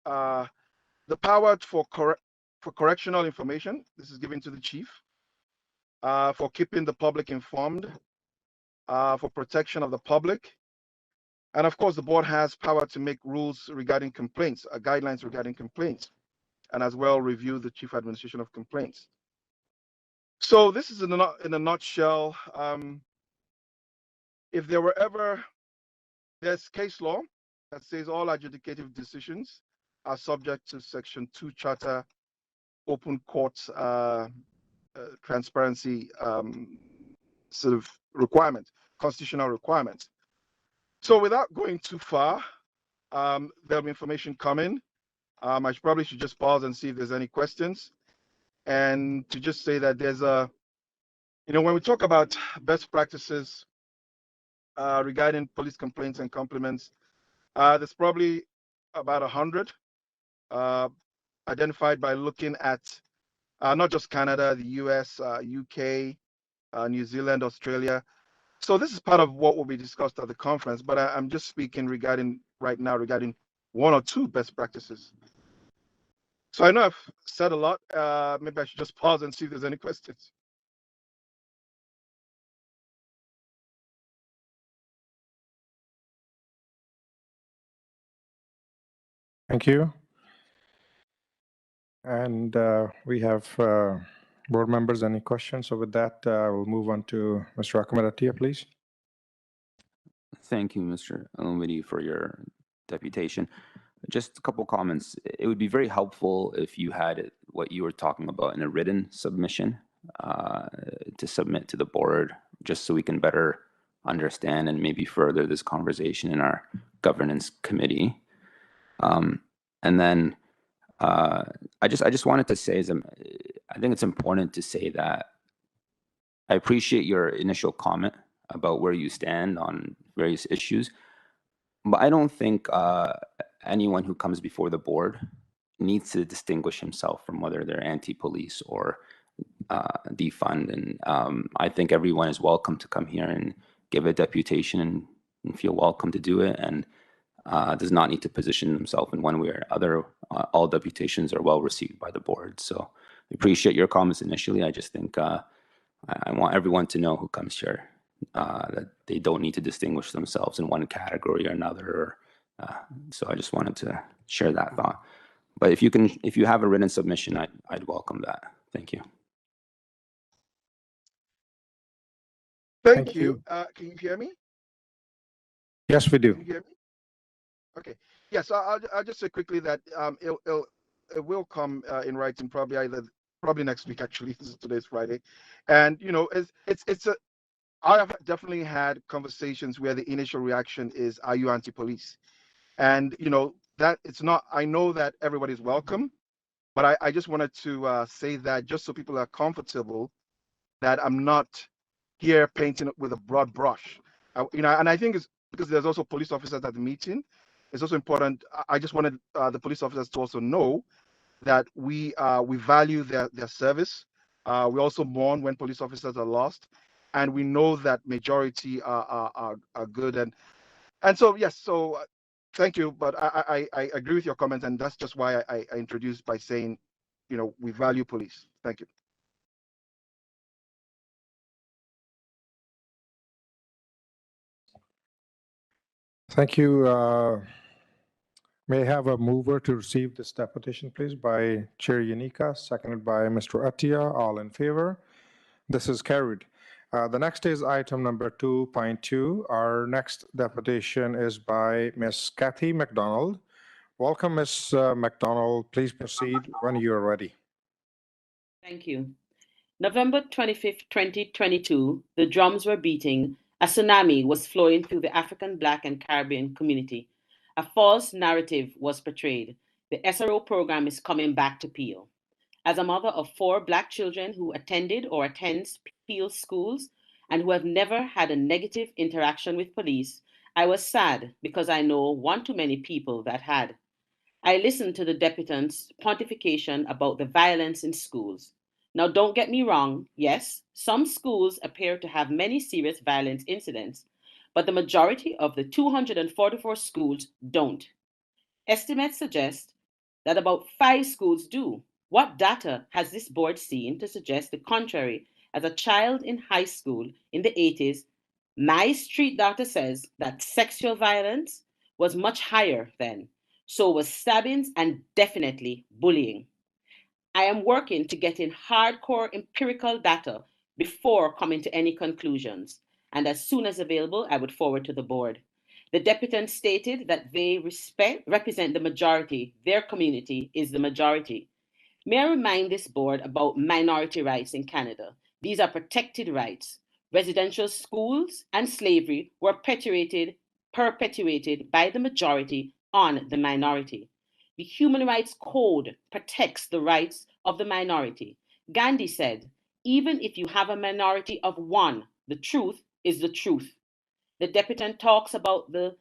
the power for correctional information, this is given to the chief, for keeping the public informed, for protection of the public, and of course the board has power to make rules regarding complaints, guidelines regarding complaints, and as well review the chief administration of complaints. So this is in a nutshell. If there were ever, there's case law that says all adjudicative decisions are subject to Section 2 Charter open court transparency sort of requirement, constitutional requirement. So without going too far, there'll be information coming. I probably should just pause and see if there's any questions. And to just say that there's when we talk about best practices regarding police complaints and compliments, there's probably about 100 identified by looking at not just Canada, the US, UK, New Zealand, Australia. So this is part of what will be discussed at the conference, but I'm just speaking right now regarding one or two best practices. So I know I've said a lot. Maybe I should just pause and see if there's any questions. Thank you. And we have board members, any questions? So with that, we'll move on to Mr. Ahmed Attia, please. Thank you, Mr. Alumidi, for your deputation. Just a couple comments. It would be very helpful if you had what you were talking about in a written submission to submit to the board, just so we can better understand and maybe further this conversation in our governance committee. And then I just wanted to say, I think it's important to say that I appreciate your initial comment about where you stand on various issues, but I don't think anyone who comes before the board needs to distinguish himself from whether they're anti-police or defund. And I think everyone is welcome to come here and give a deputation and feel welcome to do it, and does not need to position themselves in one way or other. All deputations are well received by the board. So I appreciate your comments initially. I just think I want everyone to know who comes here that they don't need to distinguish themselves in one category or another. So I just wanted to share that thought. But if you have a written submission, I'd welcome that. Thank you. Thank you. Can you hear me? Yes, we do. Can you hear me? Okay. Yes, I'll just say quickly that it will come in writing probably next week actually. Today's Friday, and it's a I have definitely had conversations where the initial reaction is, "Are you anti-police?" And that it's not. I know that everybody's welcome, but I just wanted to say that just so people are comfortable that I'm not here painting it with a broad brush. And I think it's because there's also police officers at the meeting. It's also important. I just wanted the police officers to also know that we value their service. We also mourn when police officers are lost, and we know that majority are good. And so yes, so thank you. But I agree with your comments, and that's just why I introduced by saying, we value police. Thank you. Thank you. May I have a mover to receive this deputation, please, by Chair Yanika, seconded by Mr. Atia. All in favor? This is carried. The next is item number 2.2. Our next deputation is by Ms. Kathy McDonald. Welcome, Ms. McDonald. Please proceed when you are ready. Thank you. November 25th, 2022, the drums were beating, a tsunami was flowing through the African, Black, and Caribbean community. A false narrative was portrayed. The SRO program is coming back to Peel. As a mother of 4 Black children who attended or attends Peel schools and who have never had a negative interaction with police, I was sad because I know one too many people that had. I listened to the deputant's pontification about the violence in schools. Now, don't get me wrong, yes, some schools appear to have many serious violence incidents, but the majority of the 244 schools don't. Estimates suggest that about 5 schools do. What data has this board seen to suggest the contrary? As a child in high school in the 80s, my street data says that sexual violence was much higher then. So was stabbings and definitely bullying. I am working to get in hardcore empirical data before coming to any conclusions. And as soon as available, I would forward to the board. The deputant stated that they represent the majority. Their community is the majority. May I remind this board about minority rights in Canada? These are protected rights. Residential schools and slavery were perpetuated by the majority on the minority. The Human Rights Code protects the rights of the minority. Gandhi said, even if you have a minority of 1, the truth is the truth. The deputant talks about the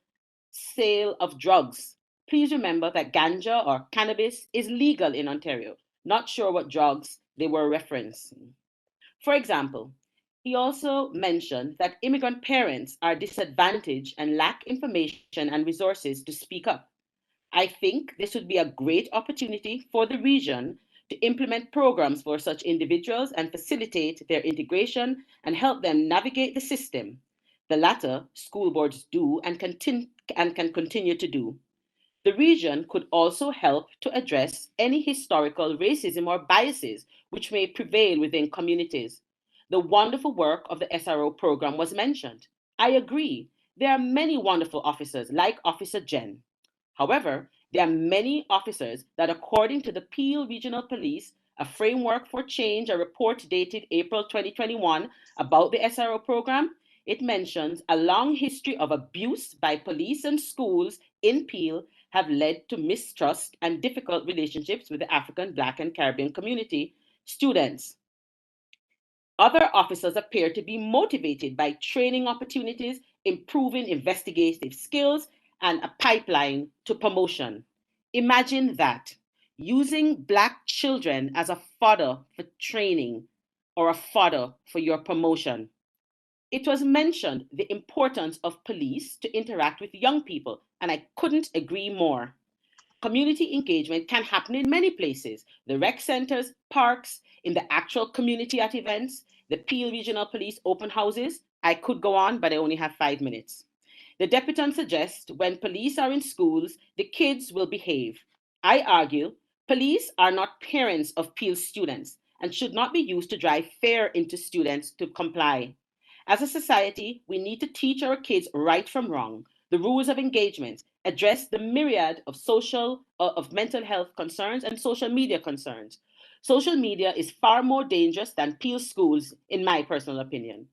sale of drugs. Please remember that ganja or cannabis is legal in Ontario. Not sure what drugs they were referencing. For example, he also mentioned that immigrant parents are disadvantaged and lack information and resources to speak up. I think this would be a great opportunity for the region to implement programs for such individuals and facilitate their integration and help them navigate the system. The latter, school boards do and can continue to do. The region could also help to address any historical racism or biases which may prevail within communities. The wonderful work of the SRO program was mentioned. I agree. There are many wonderful officers like Officer Jen. However, there are many officers that, according to the Peel Regional Police, a framework for change, a report dated April 2021 about the SRO program, it mentions a long history of abuse by police and schools in Peel have led to mistrust and difficult relationships with the African, Black, and Caribbean community students. Other officers appear to be motivated by training opportunities, improving investigative skills, and a pipeline to promotion. Imagine that, using Black children as a fodder for training or a fodder for your promotion. It was mentioned the importance of police to interact with young people, and I couldn't agree more. Community engagement can happen in many places: the rec centers, parks, in the actual community at events, the Peel Regional Police open houses. I could go on, but I only have 5 minutes. The deputant suggests when police are in schools, the kids will behave. I argue police are not parents of Peel students and should not be used to drive fear into students to comply. As a society, we need to teach our kids right from wrong, the rules of engagement, address the myriad of of mental health concerns and social media concerns. Social media is far more dangerous than Peel schools, in my personal opinion.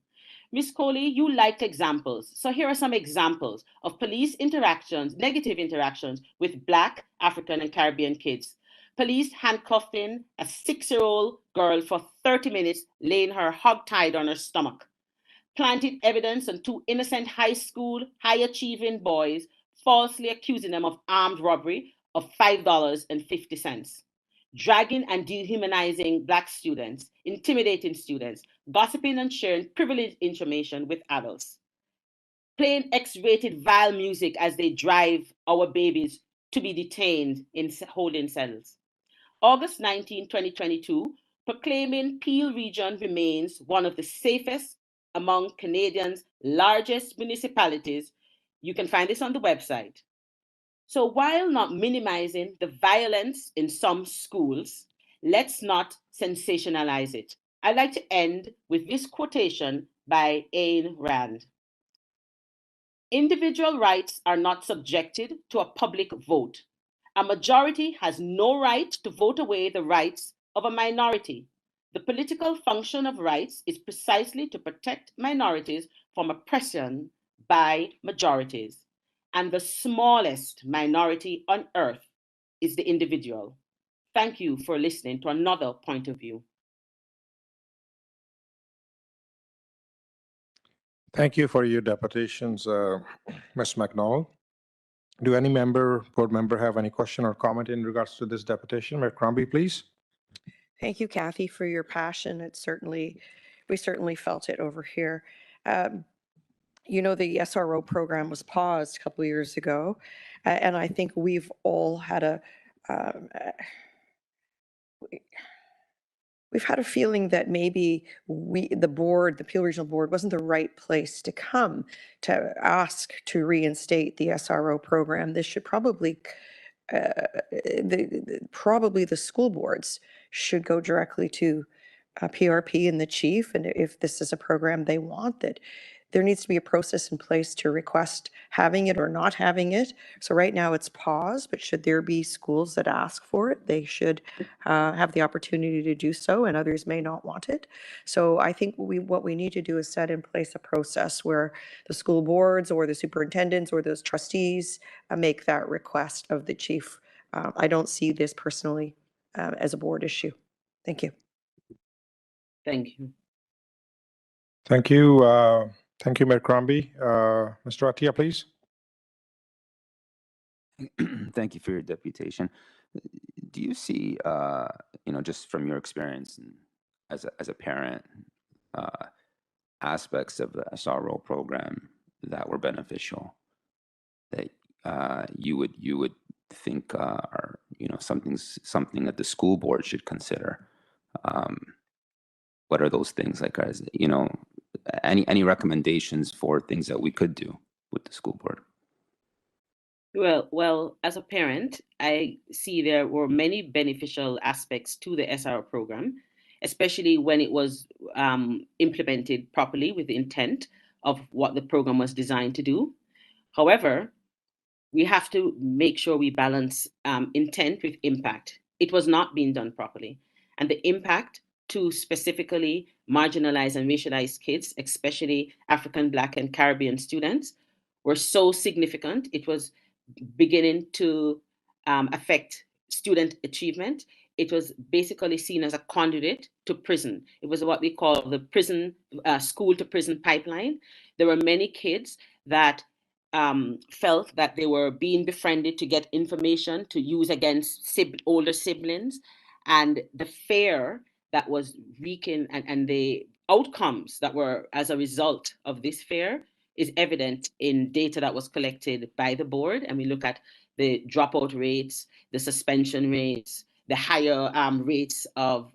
Ms. Coley, you liked examples. So here are some examples of police interactions, negative interactions with Black, African, and Caribbean kids. Police handcuffing a 6-year-old girl for 30 minutes, laying her hogtied on her stomach. Planted evidence on 2 innocent high school, high-achieving boys, falsely accusing them of armed robbery of $5.50. Dragging and dehumanizing Black students, intimidating students, gossiping and sharing privileged information with adults. Playing X-rated vile music as they drive our babies to be detained in holding cells. August 19, 2022, proclaiming Peel Region remains one of the safest among Canadians' largest municipalities. You can find this on the website. So while not minimizing the violence in some schools, let's not sensationalize it. I'd like to end with this quotation by Ayn Rand. Individual rights are not subjected to a public vote. A majority has no right to vote away the rights of a minority. The political function of rights is precisely to protect minorities from oppression by majorities. And the smallest minority on earth is the individual. Thank you for listening to another point of view. Thank you for your deputations, Ms. McNall. Do any board member have any question or comment in regards to this deputation? Mayor Crombie, please. Thank you, Kathy, for your passion. We certainly felt it over here. You know, the SRO program was paused a couple of years ago, and I think we've all had we've had a feeling that maybe the Peel Regional Board wasn't the right place to come to ask to reinstate the SRO program. This should probably the school boards should go directly to PRP and the chief, and if this is a program they want, that there needs to be a process in place to request having it or not having it. So right now it's paused, but should there be schools that ask for it, they should have the opportunity to do so, and others may not want it. So I think what we need to do is set in place a process where the school boards or the superintendents or those trustees make that request of the chief. I don't see this personally as a board issue. Thank you. Thank you. Thank you. Thank you, Mayor Crombie. Mr. Attia, please. Thank you for your deputation. Do you see, just from your experience and as a parent, aspects of the SRO program that were beneficial that you would think are something that the school board should consider? What are those things like? Any recommendations for things that we could do with the school board? Well, as a parent, I see there were many beneficial aspects to the SRO program, especially when it was implemented properly with the intent of what the program was designed to do. However, we have to make sure we balance intent with impact. It was not being done properly. And the impact to specifically marginalized and racialized kids, especially African, Black, and Caribbean students, were so significant. It was beginning to affect student achievement. It was basically seen as a conduit to prison. It was what we call the prison, school to prison pipeline. There were many kids that felt that they were being befriended to get information to use against older siblings, and the fear that was wreaking and the outcomes that were as a result of this fear is evident in data that was collected by the board. And we look at the dropout rates, the suspension rates, the higher rates of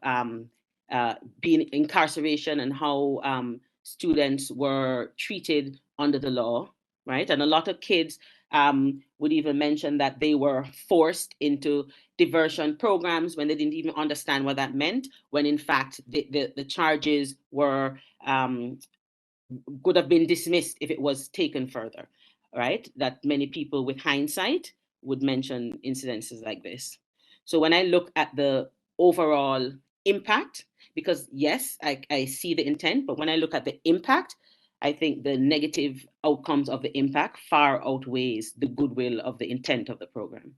being incarceration, and how students were treated under the law, right? And a lot of kids would even mention that they were forced into diversion programs when they didn't even understand what that meant, when in fact the charges were could have been dismissed if it was taken further. right? That many people with hindsight would mention incidences like this. So when I look at the overall impact, because yes, I see the intent, but when I look at the impact, I think the negative outcomes of the impact far outweighs the goodwill of the intent of the program.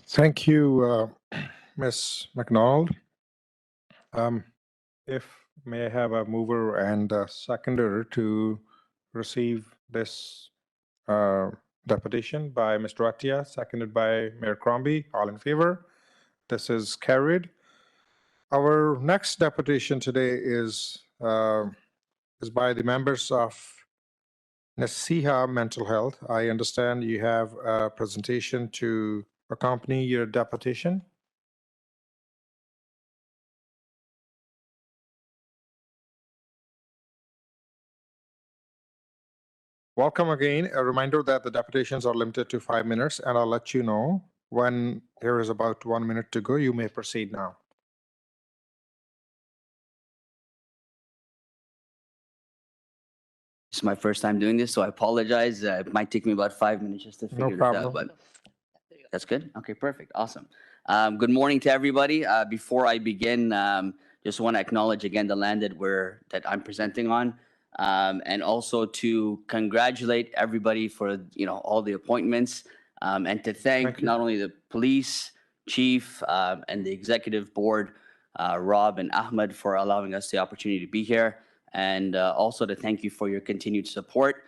Thank you, Ms. McDonald. If may I have a mover and a seconder to receive this deputation by Mr. Atia, seconded by Mayor Crombie. All in favor? This is carried. Our next deputation today is by the members of Nasiha Mental Health. I understand you have a presentation to accompany your deputation. Welcome again. A reminder that the deputations are limited to 5 minutes, and I'll let you know when there is about 1 minute to go. You may proceed now. It's my first time doing this, so I apologize. It might take me about 5 minutes just to figure this out, but that's good. Okay, perfect. Awesome. Good morning to everybody. Before I begin, just want to acknowledge again the land that I'm presenting on, and also to congratulate everybody for all the appointments, and to thank not only the police chief and the executive board, Rob and Ahmed, for allowing us the opportunity to be here. And also to thank you for your continued support.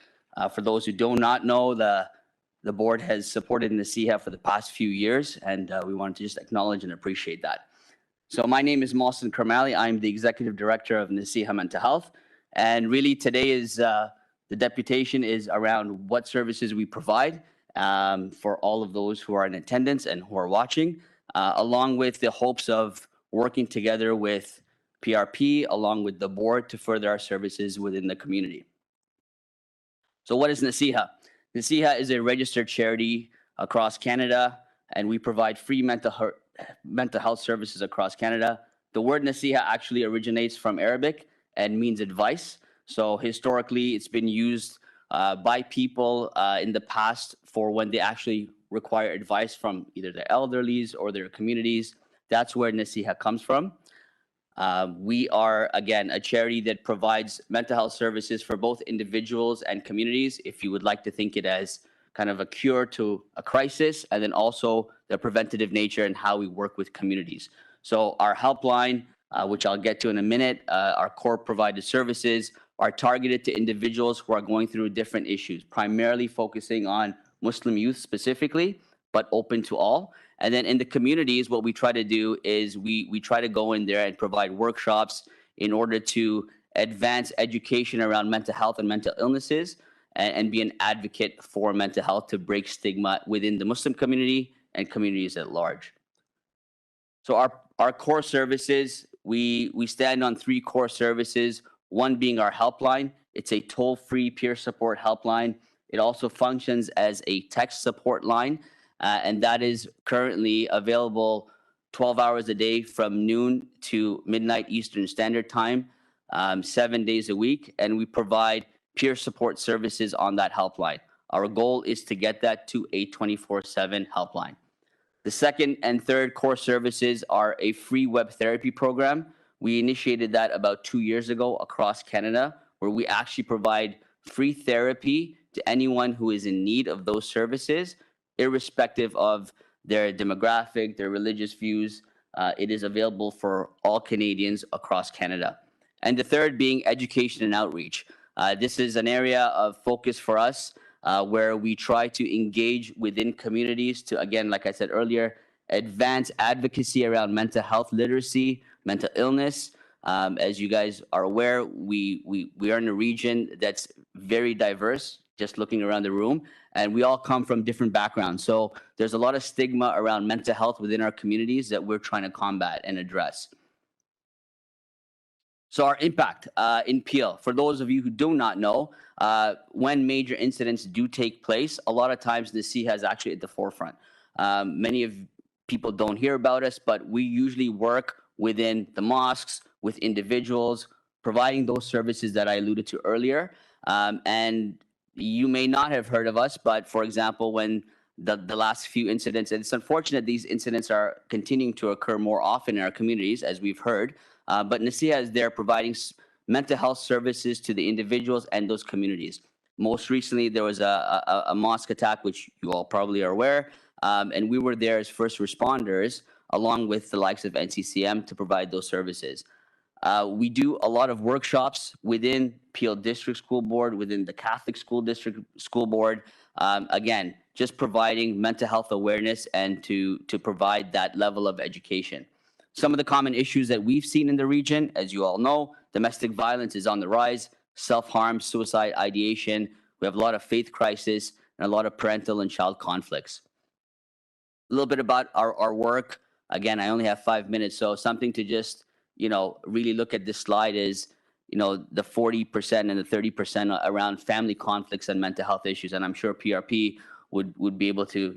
For those who do not know, the board has supported Nasiha for the past few years, and we wanted to just acknowledge and appreciate that. So my name is Mohsen Karmali. I'm the Executive Director of Nasiha Mental Health. And really today is, the deputation is around what services we provide for all of those who are in attendance and who are watching, along with the hopes of working together with PRP, along with the board, to further our services within the community. So what is Nasiha? Nasiha is a registered charity across Canada, and we provide free mental health services across Canada. The word Nasiha actually originates from Arabic and means advice. So historically, it's been used by people in the past for when they actually require advice from either their elderlies or their communities. That's where Nasiha comes from. We are, again, a charity that provides mental health services for both individuals and communities, if you would like to think it as kind of a cure to a crisis, and then also the preventative nature and how we work with communities. So our helpline, which I'll get to in a minute, our core provided services are targeted to individuals who are going through different issues, primarily focusing on Muslim youth specifically, but open to all. And then in the communities, what we try to do is we try to go in there and provide workshops in order to advance education around mental health and mental illnesses, and be an advocate for mental health to break stigma within the Muslim community and communities at large. So our core services, we stand on 3 core services, one being our helpline. It's a toll-free peer support helpline. It also functions as a text support line. And that is currently available 12 hours a day from noon to midnight Eastern Standard Time, 7 days a week. And we provide peer support services on that helpline. Our goal is to get that to a 24/7 helpline. The second and third core services are a free web therapy program. We initiated that about 2 years ago across Canada, where we actually provide free therapy to anyone who is in need of those services, irrespective of their demographic, their religious views. It is available for all Canadians across Canada. And the third being education and outreach. This is an area of focus for us, where we try to engage within communities to, again, like I said earlier, advance advocacy around mental health literacy, mental illness. As you guys are aware, we are in a region that's very diverse, just looking around the room, and we all come from different backgrounds. So there's a lot of stigma around mental health within our communities that we're trying to combat and address. So our impact in Peel, for those of you who do not know, when major incidents do take place, a lot of times Nasiha is actually at the forefront. Many of people don't hear about us, but we usually work within the mosques, with individuals, providing those services that I alluded to earlier. And you may not have heard of us, but for example, when the last few incidents, and it's unfortunate these incidents are continuing to occur more often in our communities, as we've heard, but NASIHA is there providing mental health services to the individuals and those communities. Most recently, there was a mosque attack, which you all probably are aware, and we were there as first responders, along with the likes of NCCM, to provide those services. We do a lot of workshops within Peel District School Board, within the Catholic School District School Board. Again, just providing mental health awareness and to provide that level of education. Some of the common issues that we've seen in the region, as you all know, domestic violence is on the rise, self-harm, suicide ideation. We have a lot of faith crisis and a lot of parental and child conflicts. A little bit about our work. Again, I only have 5 minutes, so something to just, really look at this slide is, the 40% and the 30% around family conflicts and mental health issues. And I'm sure PRP would be able to,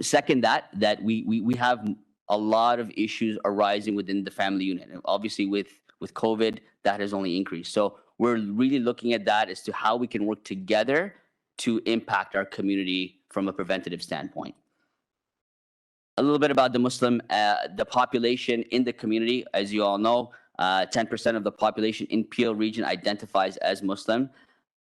second that we have a lot of issues arising within the family unit. And obviously with COVID, that has only increased. So we're really looking at that as to how we can work together to impact our community from a preventative standpoint. A little bit about the Muslim, the population in the community. As you all know, 10% of the population in Peel region identifies as Muslim.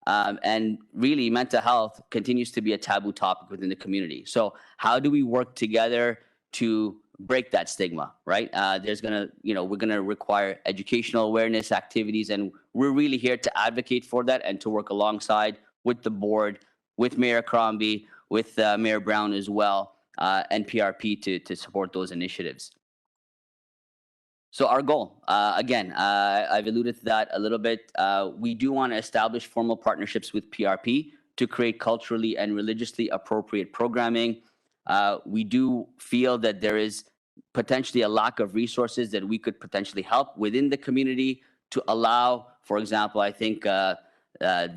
And really, mental health continues to be a taboo topic within the community. So how do we work together to break that stigma, right? We're gonna require educational awareness activities, and we're really here to advocate for that and to work alongside with the board, with Mayor Crombie, with Mayor Brown as well, and PRP to support those initiatives. So our goal, again, I've alluded to that a little bit. We do want to establish formal partnerships with PRP to create culturally and religiously appropriate programming. We do feel that there is potentially a lack of resources that we could potentially help within the community to allow, for example, I think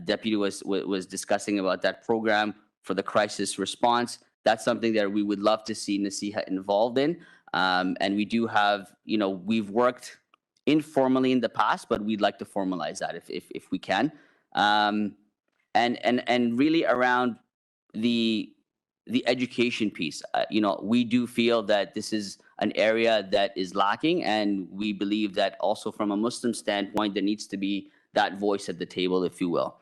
Deputy was discussing about that program for the crisis response. That's something that we would love to see NASIHA involved in. And we do have, we've worked informally in the past, but we'd like to formalize that if we can. And really around the education piece, we do feel that this is an area that is lacking, and we believe that also from a Muslim standpoint, there needs to be that voice at the table, if you will.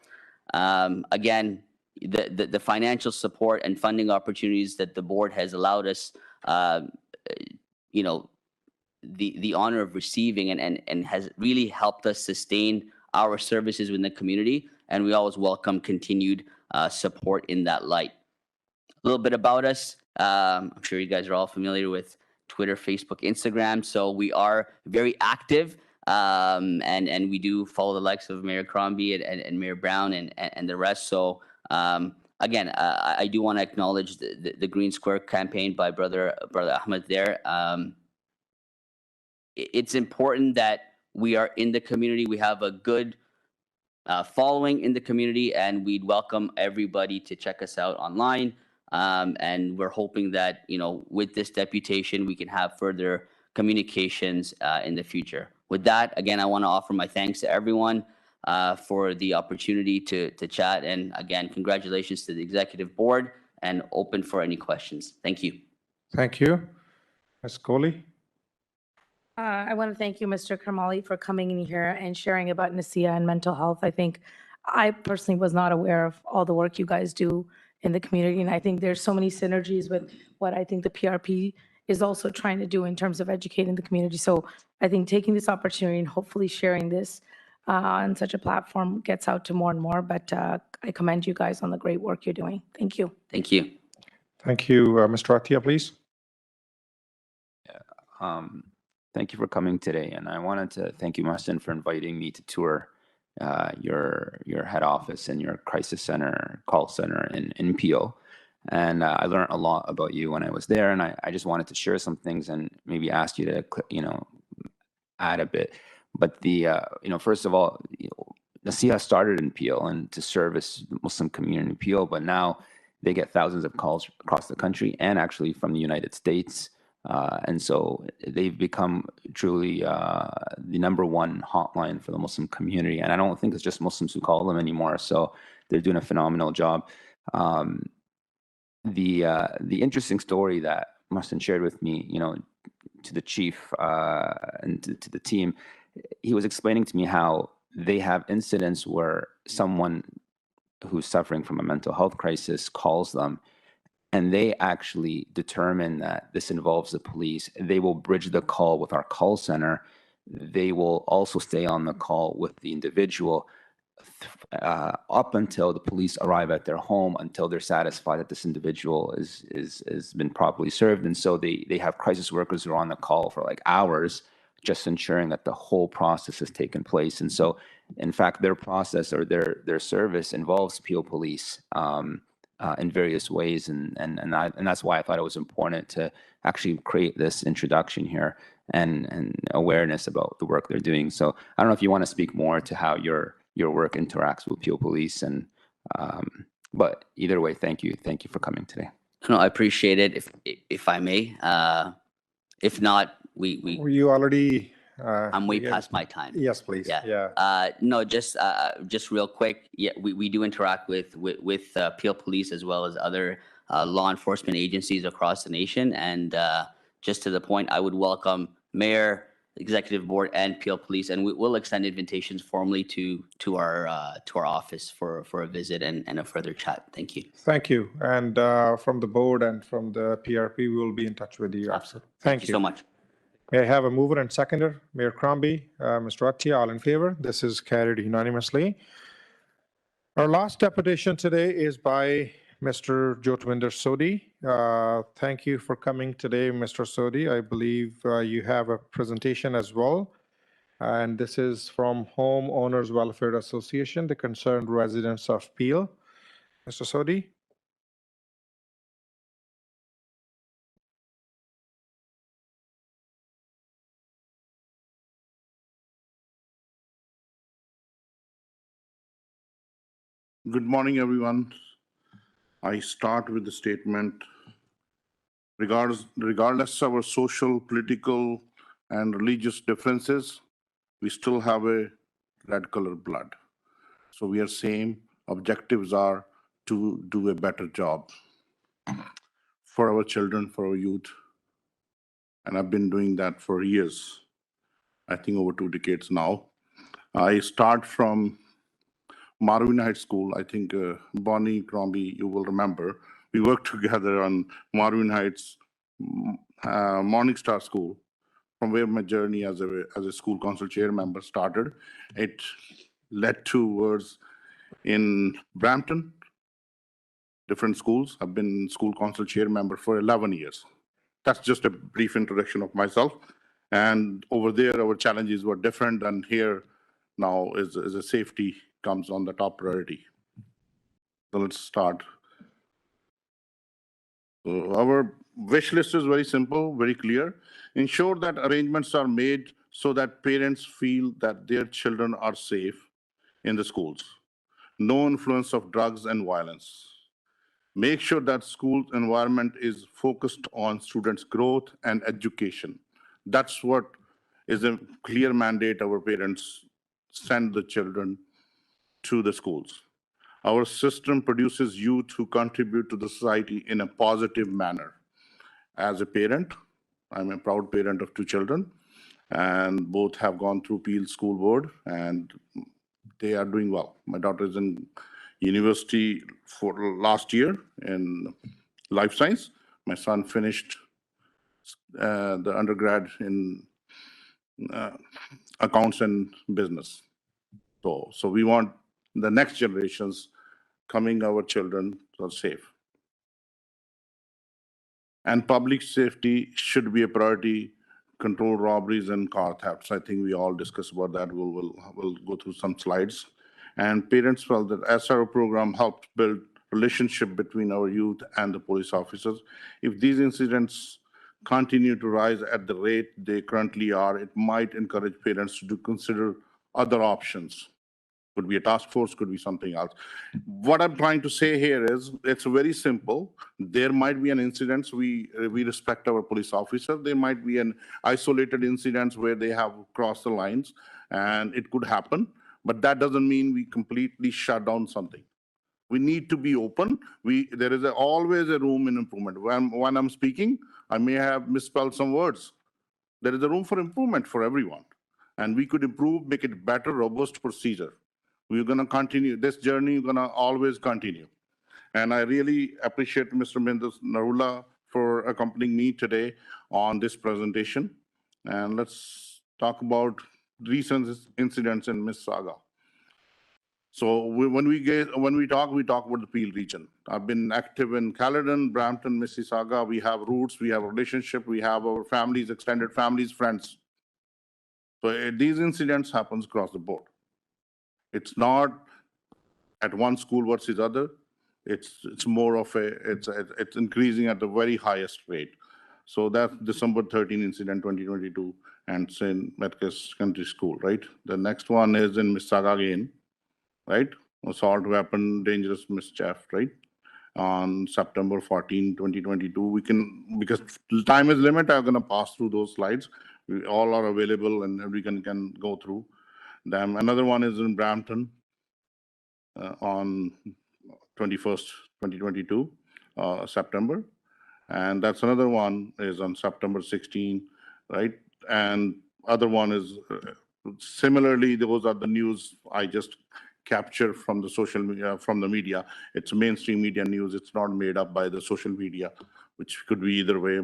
Again, the financial support and funding opportunities that the board has allowed us, the honor of receiving and has really helped us sustain our services within the community, and we always welcome continued support in that light. A little bit about us. I'm sure you guys are all familiar with Twitter, Facebook, Instagram. So we are very active, and we do follow the likes of Mayor Crombie and Mayor Brown and the rest. So again, I do want to acknowledge the Green Square campaign by Brother Ahmed there. It's important that we are in the community. We have a good following in the community, and we'd welcome everybody to check us out online. And we're hoping that, with this deputation, we can have further communications in the future. With that, again, I want to offer my thanks to everyone for the opportunity to chat. And again, congratulations to the executive board, and open for any questions. Thank you. Thank you. Ms. Kohli. I want to thank you, Mr. Karmali, for coming in here and sharing about NASIHA and mental health. I think I personally was not aware of all the work you guys do in the community, and I think there's so many synergies with what I think the PRP is also trying to do in terms of educating the community. So I think taking this opportunity and hopefully sharing this on such a platform gets out to more and more. But I commend you guys on the great work you're doing. Thank you. Thank you. Thank you. Mr. Atia, please. Thank you for coming today. And I wanted to thank you, Mustin, for inviting me to tour your head office and your crisis center, call center in Peel. And I learned a lot about you when I was there. And I just wanted to share some things and maybe ask you to, add a bit. But first of all, NASIHA started in Peel and to service the Muslim community in Peel, but now they get thousands of calls across the country and actually from the United States, And so they've become truly the #1 hotline for the Muslim community. And I don't think it's just Muslims who call them anymore. So they're doing a phenomenal job. The interesting story that Marston shared with me, to the chief and to the team, he was explaining to me how they have incidents where someone who's suffering from a mental health crisis calls them, and they actually determine that this involves the police. They will bridge the call with our call center. They will also stay on the call with the individual up until the police arrive at their home, until they're satisfied that this individual is been properly served. And so they have crisis workers who are on the call for like hours, just ensuring that the whole process has taken place. And so, in fact, their process or their service involves Peel Police in various ways, and that's why I thought it was important to actually create this introduction here and awareness about the work they're doing. So I don't know if you want to speak more to how your work interacts with Peel Police, and but either way, thank you for coming today. No, I appreciate it. If I may, if not, we Were you already? I'm way past my time. Yes, please. Yeah. No, just real quick. Yeah, we do interact with Peel Police as well as other law enforcement agencies across the nation. And just to the point, I would welcome Mayor, Executive Board, and Peel Police, and we'll extend invitations formally to our office for a visit and a further chat. Thank you. Thank you. And from the board and from the PRP, we will be in touch with you. Absolutely. Thank you so much. May I have a mover and seconder? Mayor Crombie, Mr. Atia, all in favor? This is carried unanimously. Our last deputation today is by Mr. Jotwinder Sodhi. Thank you for coming today, Mr. Sodhi. I believe you have a presentation as well. And this is from Homeowners Welfare Association, the concerned residents of Peel. Mr. Sodhi? Good morning, everyone. I start with the statement, regardless of our social, political, and religious differences, we still have a red color blood. So we are same. Objectives are to do a better job for our children, for our youth. And I've been doing that for years, I think over 2 decades now. I start from Marvin Heights School. I think Bonnie Crombie, you will remember. We worked together on Marvin Heights Morning Star School, from where my journey as a school council chair member started. It led towards in Brampton, different schools. I've been school council chair member for 11 years. That's just a brief introduction of myself. And over there, our challenges were different. And here now is a safety comes on the top priority. So let's start. So our wish list is very simple, very clear. Ensure that arrangements are made so that parents feel that their children are safe in the schools. No influence of drugs and violence. Make sure that school environment is focused on students' growth and education. That's what is a clear mandate our parents send the children to the schools. Our system produces youth who contribute to the society in a positive manner. As a parent, I'm a proud parent of 2 children, and both have gone through Peel School Board, and they are doing well. My daughter is in university for last year in life science. My son finished the undergrad in accounts and business. So we want the next generations coming, our children are safe. And public safety should be a priority. Control robberies and car thefts. I think we all discussed about that. We'll go through some slides. And parents felt that SRO program helped build relationship between our youth and the police officers. If these incidents continue to rise at the rate they currently are, it might encourage parents to consider other options Could be a task force, could be something else. What I'm trying to say here is, it's very simple. There might be an incident, we respect our police officers. There might be an isolated incidents where they have crossed the lines, and it could happen, but that doesn't mean we completely shut down something. We need to be open. There is always a room in improvement. When I'm speaking, I may have misspelled some words. There is a room for improvement for everyone. And we could improve, make it better, robust procedure. We're gonna continue, this journey gonna always continue. And I really appreciate Mr. Mendes Narula for accompanying me today on this presentation. And let's talk about recent incidents in Mississauga. So when we talk about the Peel region. I've been active in Caledon, Brampton, Mississauga. We have roots, we have relationship, we have our families, extended families, friends. So these incidents happens across the board. It's not at one school versus other. It's more of it's increasing at the very highest rate. So that's December 13 incident 2022 and St. Methodist Country School, right? The next one is in Mississauga again, right? Assault weapon, dangerous mischief, right? On September 14, 2022. We can, because time is limited, I'm gonna pass through those slides. We all are available and everyone can go through them. Another one is in Brampton on 21st, 2022, September. And that's another one is on September 16, right? And other one is similarly, those are the news I just captured from the social media, from the media. It's mainstream media news. It's not made up by the social media, which could be either way,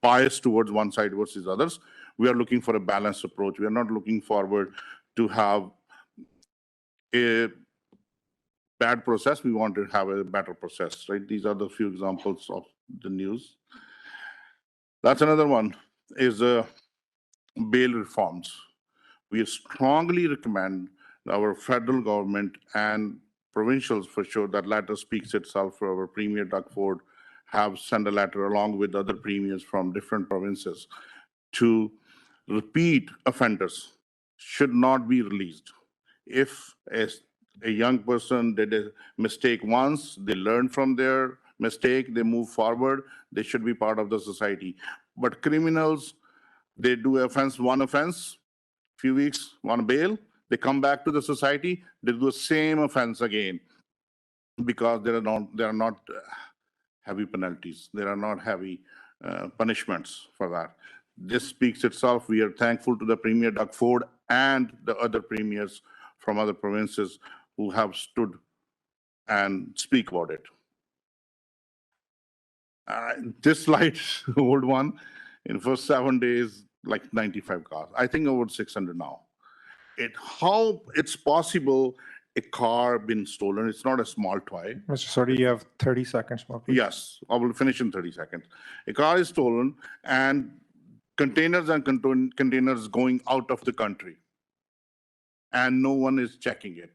biased towards one side versus others. We are looking for a balanced approach. We are not looking forward to have a bad process. We want to have a better process, right? These are the few examples of the news. That's another one is bail reforms. We strongly recommend our federal government and provincials for sure, that letter speaks itself. For our Premier Doug Ford have sent a letter along with other premiers from different provinces to repeat offenders should not be released. If a young person did a mistake once, they learn from their mistake, they move forward, they should be part of the society. But criminals, they do one offense, few weeks, one bail, they come back to the society, they do the same offense again, because there are not heavy penalties, there are not heavy punishments for that. This speaks itself. We are thankful to the Premier Doug Ford and the other premiers from other provinces who have stood and speak about it. This slide, old one, in the first 7 days, like 95 cars. I think over 600 now. How it's possible a car been stolen? It's not a small toy. Mr. Sodhi, you have 30 seconds more, please. Yes, I will finish in 30 seconds. A car is stolen and containers and containers going out of the country, and no one is checking it.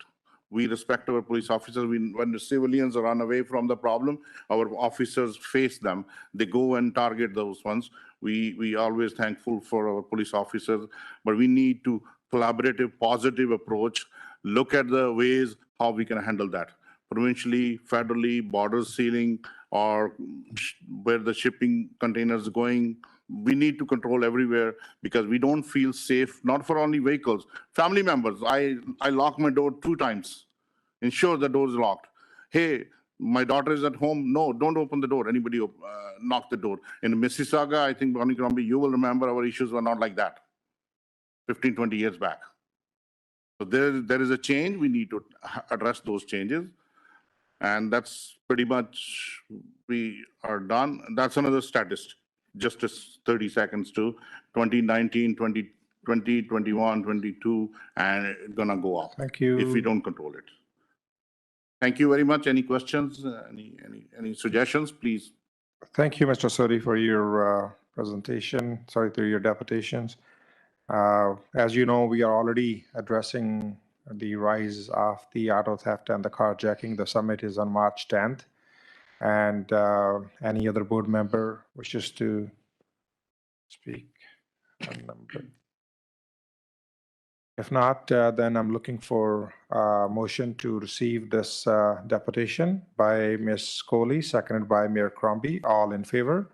We respect our police officers. When the civilians run away from the problem, our officers face them. They go and target those ones. We always thankful for our police officers, but we need to collaborative, positive approach, look at the ways how we can handle that. Provincially, federally, border sealing, or where the shipping containers going, we need to control everywhere, because we don't feel safe, not for only vehicles. Family members, I lock my door 2 times, ensure the door is locked. Hey, my daughter is at home. No, don't open the door. Anybody knock the door. In Mississauga, I think, Bonnie Crombie, you will remember our issues were not like that 15, 20 years back. So there is a change. We need to address those changes. And that's pretty much, we are done. That's another statistic. Just 30 seconds to 2019, 2020, 21, 22, and it's gonna go up. Thank you. If we don't control it. Thank you very much. Any questions? Any suggestions, please? Thank you, Mr. Sodhi, for your presentation. Sorry, through your deputations. As you know, we are already addressing the rise of the auto theft and the carjacking. The summit is on March 10th. And any other board member wishes to speak? If not, then I'm looking for a motion to receive this deputation by Ms. Coley, seconded by Mayor Crombie. All in favor?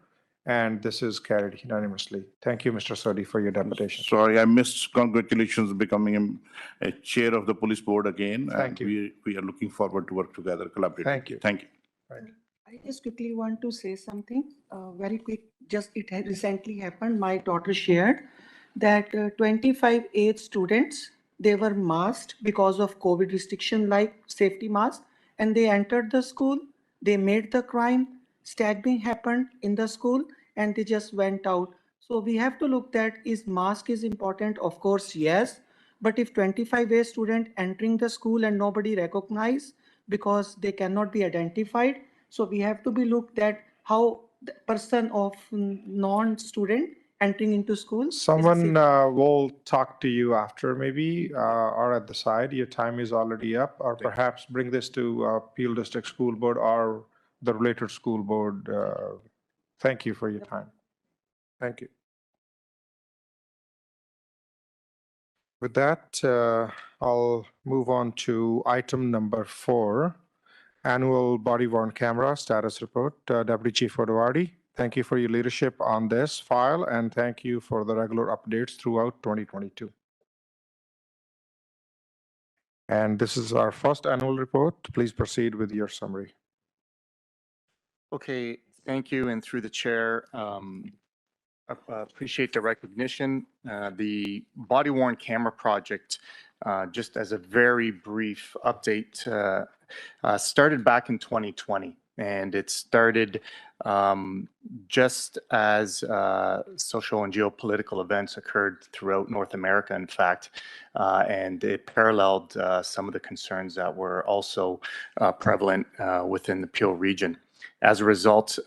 And this is carried unanimously. Thank you, Mr. Sodi, for your deputation. Sorry, I missed. Congratulations becoming a chair of the police board again. Thank and we are looking forward to work together, collaborate. Thank you. Thank you. I just quickly want to say something, very quick. Just it had recently happened. My daughter shared that 25 8 students, they were masked because of COVID restriction like safety mask, and they entered the school, they made the crime, stabbing happened in the school, and they just went out. So we have to look that is mask is important, of course, yes, but if 25 8 student entering the school and nobody recognize because they cannot be identified, so we have to be looked at how the person of non-student entering into school. is a Someone safety. will talk to you after maybe, or at the side. Your time is already up, or perhaps bring this to Peel District School Board or the related school board. Thank you for your time. Thank you. With that, I'll move on to item number 4, Annual Body Worn Camera Status Report. Deputy Chief Oduwardi, thank you for your leadership on this file, and thank you for the regular updates throughout 2022. And this is our first annual report. Please proceed with your summary. Okay, thank you. And through the chair, appreciate the recognition. The body worn camera project, just as a very brief update, started back in 2020, and it started just as social and geopolitical events occurred throughout North America, in fact, and it paralleled some of the concerns that were also prevalent within the Peel region. As a result,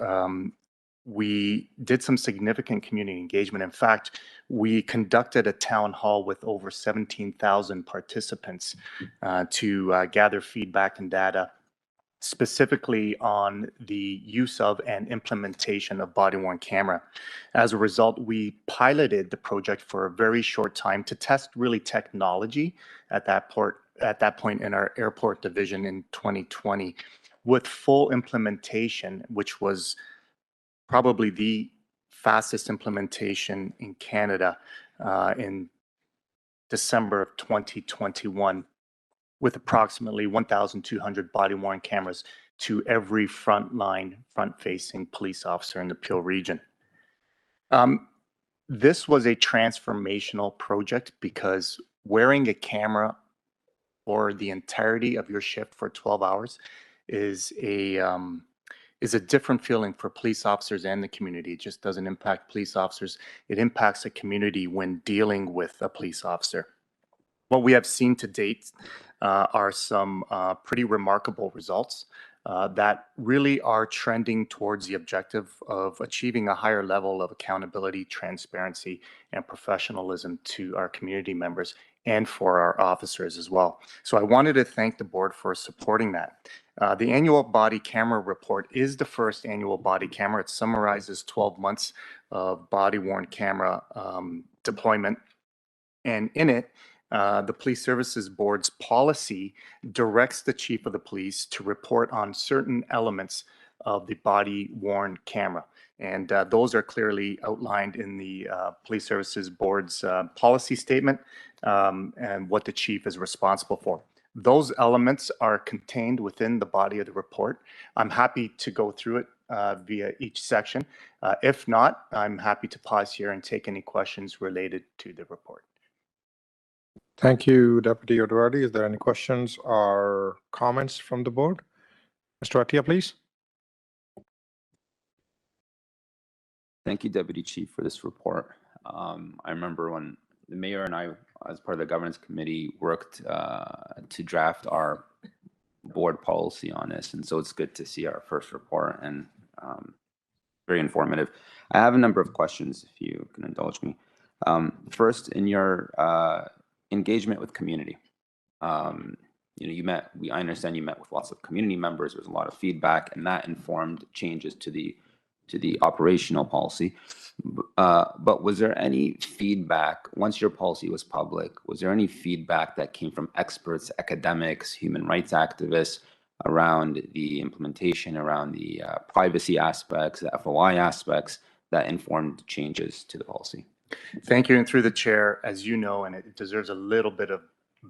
we did some significant community engagement. In fact, we conducted a town hall with over 17,000 participants to gather feedback and data specifically on the use of and implementation of body-worn camera. As a result, we piloted the project for a very short time to test really technology at that point in our airport division in 2020, with full implementation, which was probably the fastest implementation in Canada in December of 2021, with approximately 1,200 body-worn cameras to every front-facing police officer in the Peel region. This was a transformational project because wearing a camera for the entirety of your shift for 12 hours is a different feeling for police officers and the community. It just doesn't impact police officers. It impacts the community when dealing with a police officer. What we have seen to date are some pretty remarkable results that really are trending towards the objective of achieving a higher level of accountability, transparency, and professionalism to our community members and for our officers as well. So I wanted to thank the board for supporting that. The annual body camera report is the first annual body camera. It summarizes 12 months of body-worn camera deployment. And in it, the Police Services Board's policy directs the Chief of the Police to report on certain elements of the body-worn camera. And those are clearly outlined in the Police Services Board's policy statement and what the Chief is responsible for. Those elements are contained within the body of the report. I'm happy to go through it via each section. If not, I'm happy to pause here and take any questions related to the report. Thank you, Deputy Oduwardi. Is there any questions or comments from the board? Mr. Atia, please. Thank you, Deputy Chief, for this report. I remember when the mayor and I, as part of the governance committee, worked to draft our board policy on this. And so it's good to see our first report and very informative. I have a number of questions, if you can indulge me. First, in your engagement with community, I understand you met with lots of community members. There was a lot of feedback, and that informed changes to the to the operational policy. But was there any feedback, once your policy was public, was there any feedback that came from experts, academics, human rights activists around the implementation, around the privacy aspects, the FOI aspects that informed changes to the policy? Thank you. And through the chair, as you know, and it deserves a little bit of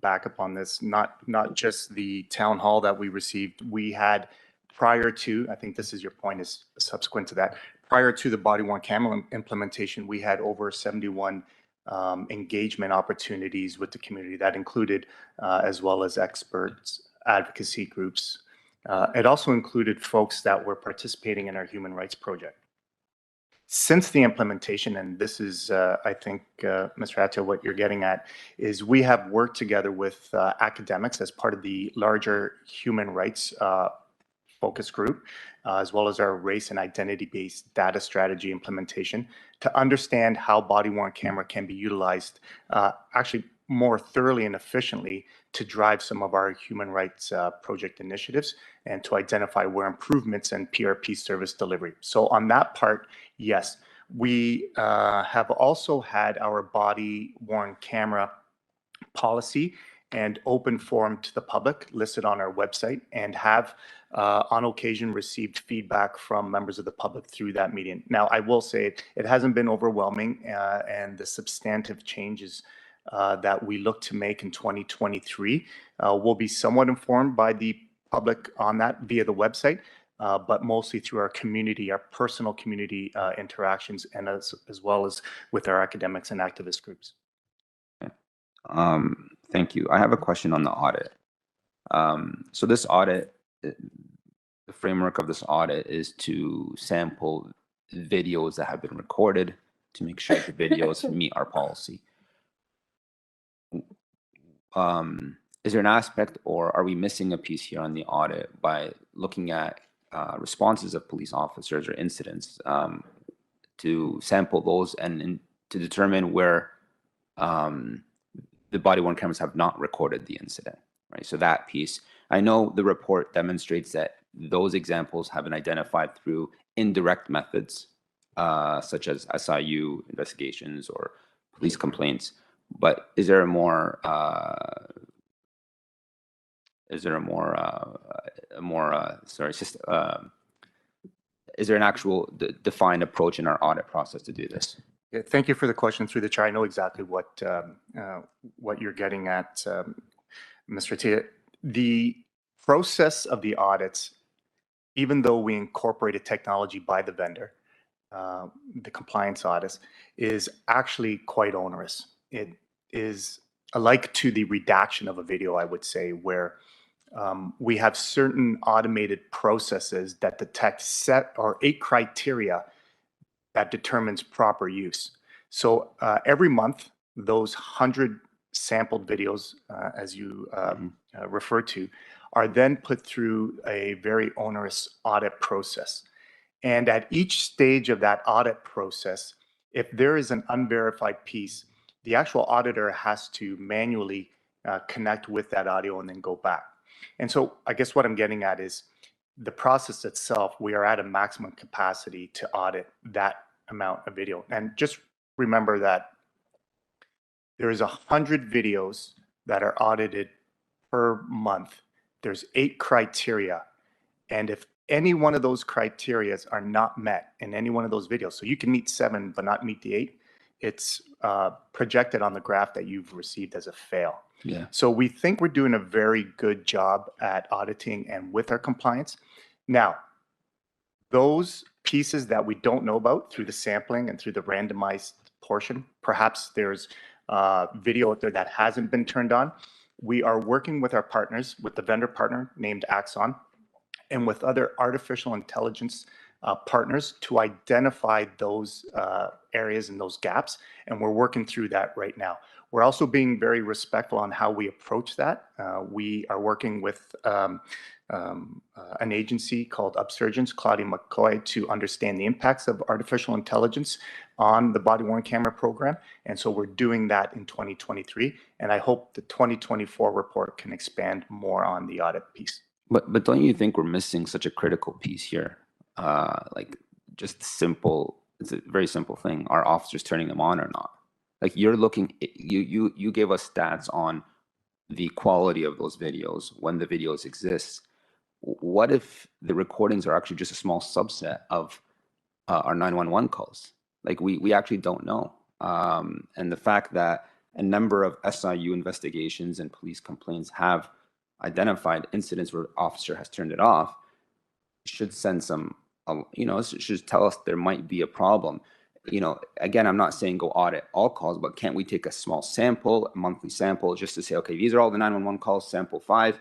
backup on this, not just the town hall that we received, we had prior to, I think this is your point, is subsequent to that, prior to the body-worn camera implementation, we had over 71 engagement opportunities with the community. That included, as well as experts, advocacy groups. It also included folks that were participating in our human rights project. Since the implementation, and this is, I think, Mr. Atia, what you're getting at, is we have worked together with academics as part of the larger human rights focus group, as well as our race and identity-based data strategy implementation, to understand how body-worn camera can be utilized actually more thoroughly and efficiently to drive some of our human rights project initiatives and to identify where improvements in PRP service delivery. So on that part, yes, we have also had our body-worn camera policy and open forum to the public listed on our website, and have on occasion received feedback from members of the public through that medium. Now, I will say it hasn't been overwhelming, and the substantive changes that we look to make in 2023 will be somewhat informed by the public on that via the website, but mostly through our community, our personal community interactions, and as well as with our academics and activist groups. Thank you. I have a question on the audit. So this audit, the framework of this audit is to sample videos that have been recorded to make sure the videos meet our policy. Is there an aspect, or are we missing a piece here on the audit by looking at responses of police officers or incidents to sample those and to determine where the body-worn cameras have not recorded the incident, right? So that piece, I know the report demonstrates that those examples have been identified through indirect methods, such as SIU investigations or police complaints. But is there a more is there an actual defined approach in our audit process to do this? Yeah, thank you for the question through the chair. I know exactly what you're getting at, Mr. Tia. The process of the audits, even though we incorporated technology by the vendor, the compliance audits, is actually quite onerous. It is alike to the redaction of a video, I would say, where we have certain automated processes that detect 8 criteria that determines proper use. So every month, those 100 sampled videos, as you refer to, are then put through a very onerous audit process. And at each stage of that audit process, if there is an unverified piece, the actual auditor has to manually connect with that audio and then go back. And so I guess what I'm getting at is the process itself, we are at a maximum capacity to audit that amount of video. And just remember that there is 100 videos that are audited per month. There's 8 criteria. And if any one of those criteria are not met in any one of those videos, so you can meet 7 but not meet the 8, it's projected on the graph that you've received as a fail. Yeah. So we think we're doing a very good job at auditing and with our compliance. Now, those pieces that we don't know about through the sampling and through the randomized portion, perhaps there's video out there that hasn't been turned on. We are working with our partners, with the vendor partner named Axon, and with other artificial intelligence partners to identify those areas and those gaps, and we're working through that right now. We're also being very respectful on how we approach that. We are working with an agency called Upsurgence, Claudia McCoy, to understand the impacts of artificial intelligence on the body-worn camera program. And so we're doing that in 2023. And I hope the 2024 report can expand more on the audit piece. But don't you think we're missing such a critical piece here? Like just simple, it's a very simple thing. Are officers turning them on or not? Like you're looking, you gave us stats on the quality of those videos when the videos exist. What if the recordings are actually just a small subset of our 911 calls? Like we actually don't know. And the fact that a number of SIU investigations and police complaints have identified incidents where officer has turned it off should send some, it should tell us there might be a problem. Again, I'm not saying go audit all calls, but can't we take a small sample, a monthly sample, just to say, okay, these are all the 911 calls, sample 5.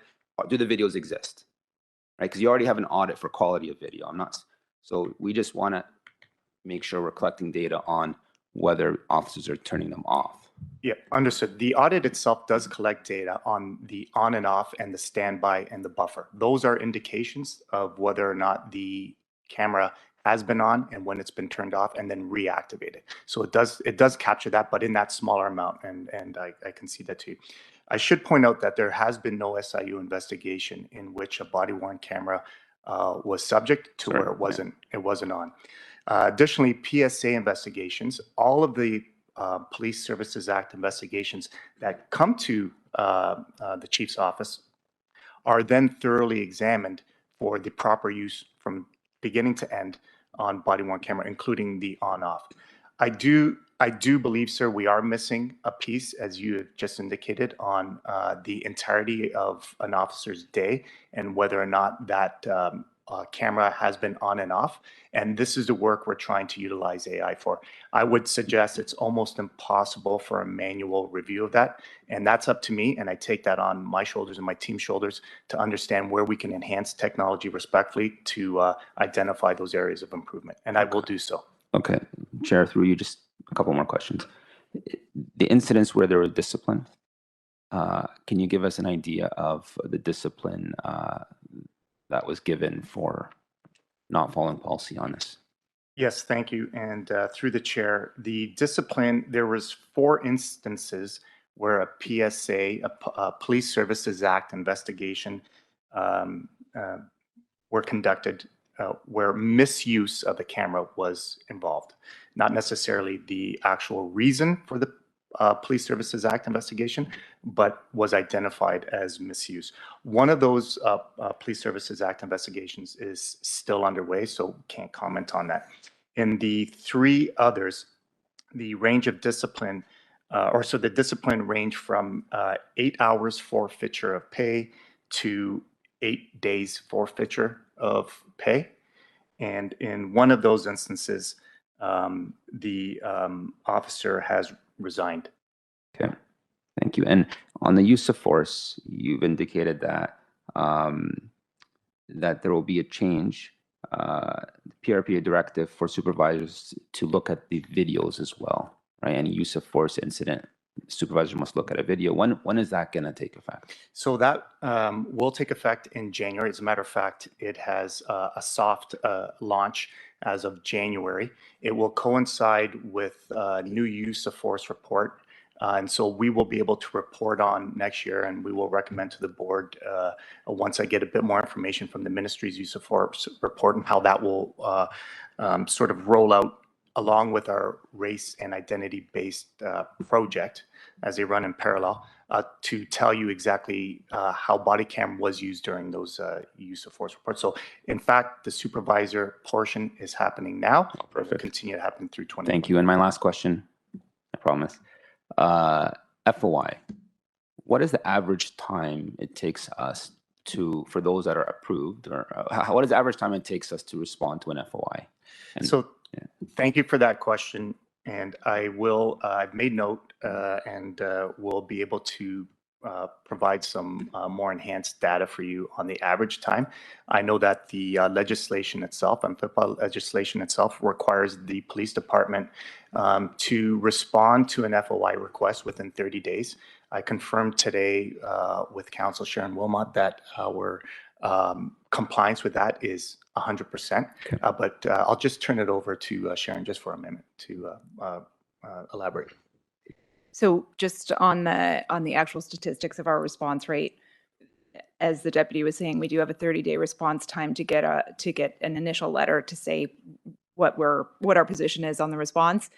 Do the videos exist? Right? Because you already have an audit for quality of video. So we just want to make sure we're collecting data on whether officers are turning them off. Yeah, understood. The audit itself does collect data on the on and off and the standby and the buffer. Those are indications of whether or not the camera has been on and when it's been turned off and then reactivated. So it does capture that, but in that smaller amount, and I can see that too. I should point out that there has been no SIU investigation in which a body-worn camera was subject to where it wasn't on. Additionally, PSA investigations, all of the Police Services Act investigations that come to the chief's office are then thoroughly examined for the proper use from beginning to end on body-worn camera, including the on-off. I do believe, sir, we are missing a piece, as you had just indicated, on the entirety of an officer's day and whether or not that camera has been on and off. And this is the work we're trying to utilize AI for. I would suggest it's almost impossible for a manual review of that. And that's up to me. And I take that on my shoulders and my team's shoulders to understand where we can enhance technology respectfully to identify those areas of improvement. And I will do so. Okay, Chair, through you, just a couple more questions. The incidents where there was discipline, can you give us an idea of the discipline that was given for not following policy on this? Yes, thank you. And through the chair, the discipline, there was 4 instances where a PSA, a Police Services Act investigation were conducted where misuse of the camera was involved. Not necessarily the actual reason for the Police Services Act investigation, but was identified as misuse. One of those Police Services Act investigations is still underway, so can't comment on that. In the 3 others, the range of discipline, the discipline range from 8 hours forfeiture of pay to 8 days forfeiture of pay. And in one of those instances, the officer has resigned. Okay, thank you. And on the use of force, you've indicated that that there will be a change, PRPA directive for supervisors to look at the videos as well, right? Any use of force incident, supervisor must look at a video. When is that going to take effect? So that will take effect in January. As a matter of fact, it has a soft launch as of January. It will coincide with a new use of force report. And so we will be able to report on next year, and we will recommend to the board once I get a bit more information from the ministry's use of force report and how that will sort of roll out along with our race and identity-based project as they run in parallel to tell you exactly how body cam was used during those use of force reports. So in fact, the supervisor portion is happening now. It will continue to happen through 2020. Thank you. And my last question, I promise. FOI, what is the average time it takes us for those that are approved, or what is the average time it takes us to respond to an FOI? Thank you for that question. And I've made note and will be able to provide some more enhanced data for you on the average time. I know that the legislation itself, FIPA legislation itself, requires the police department to respond to an FOI request within 30 days. I confirmed today with Council Sharon Wilmot that our compliance with that is 100%. But I'll just turn it over to Sharon just for a minute to elaborate. So just on the actual statistics of our response rate, as the deputy was saying, we do have a 30-day response time to get an initial letter to say what our position is on the response.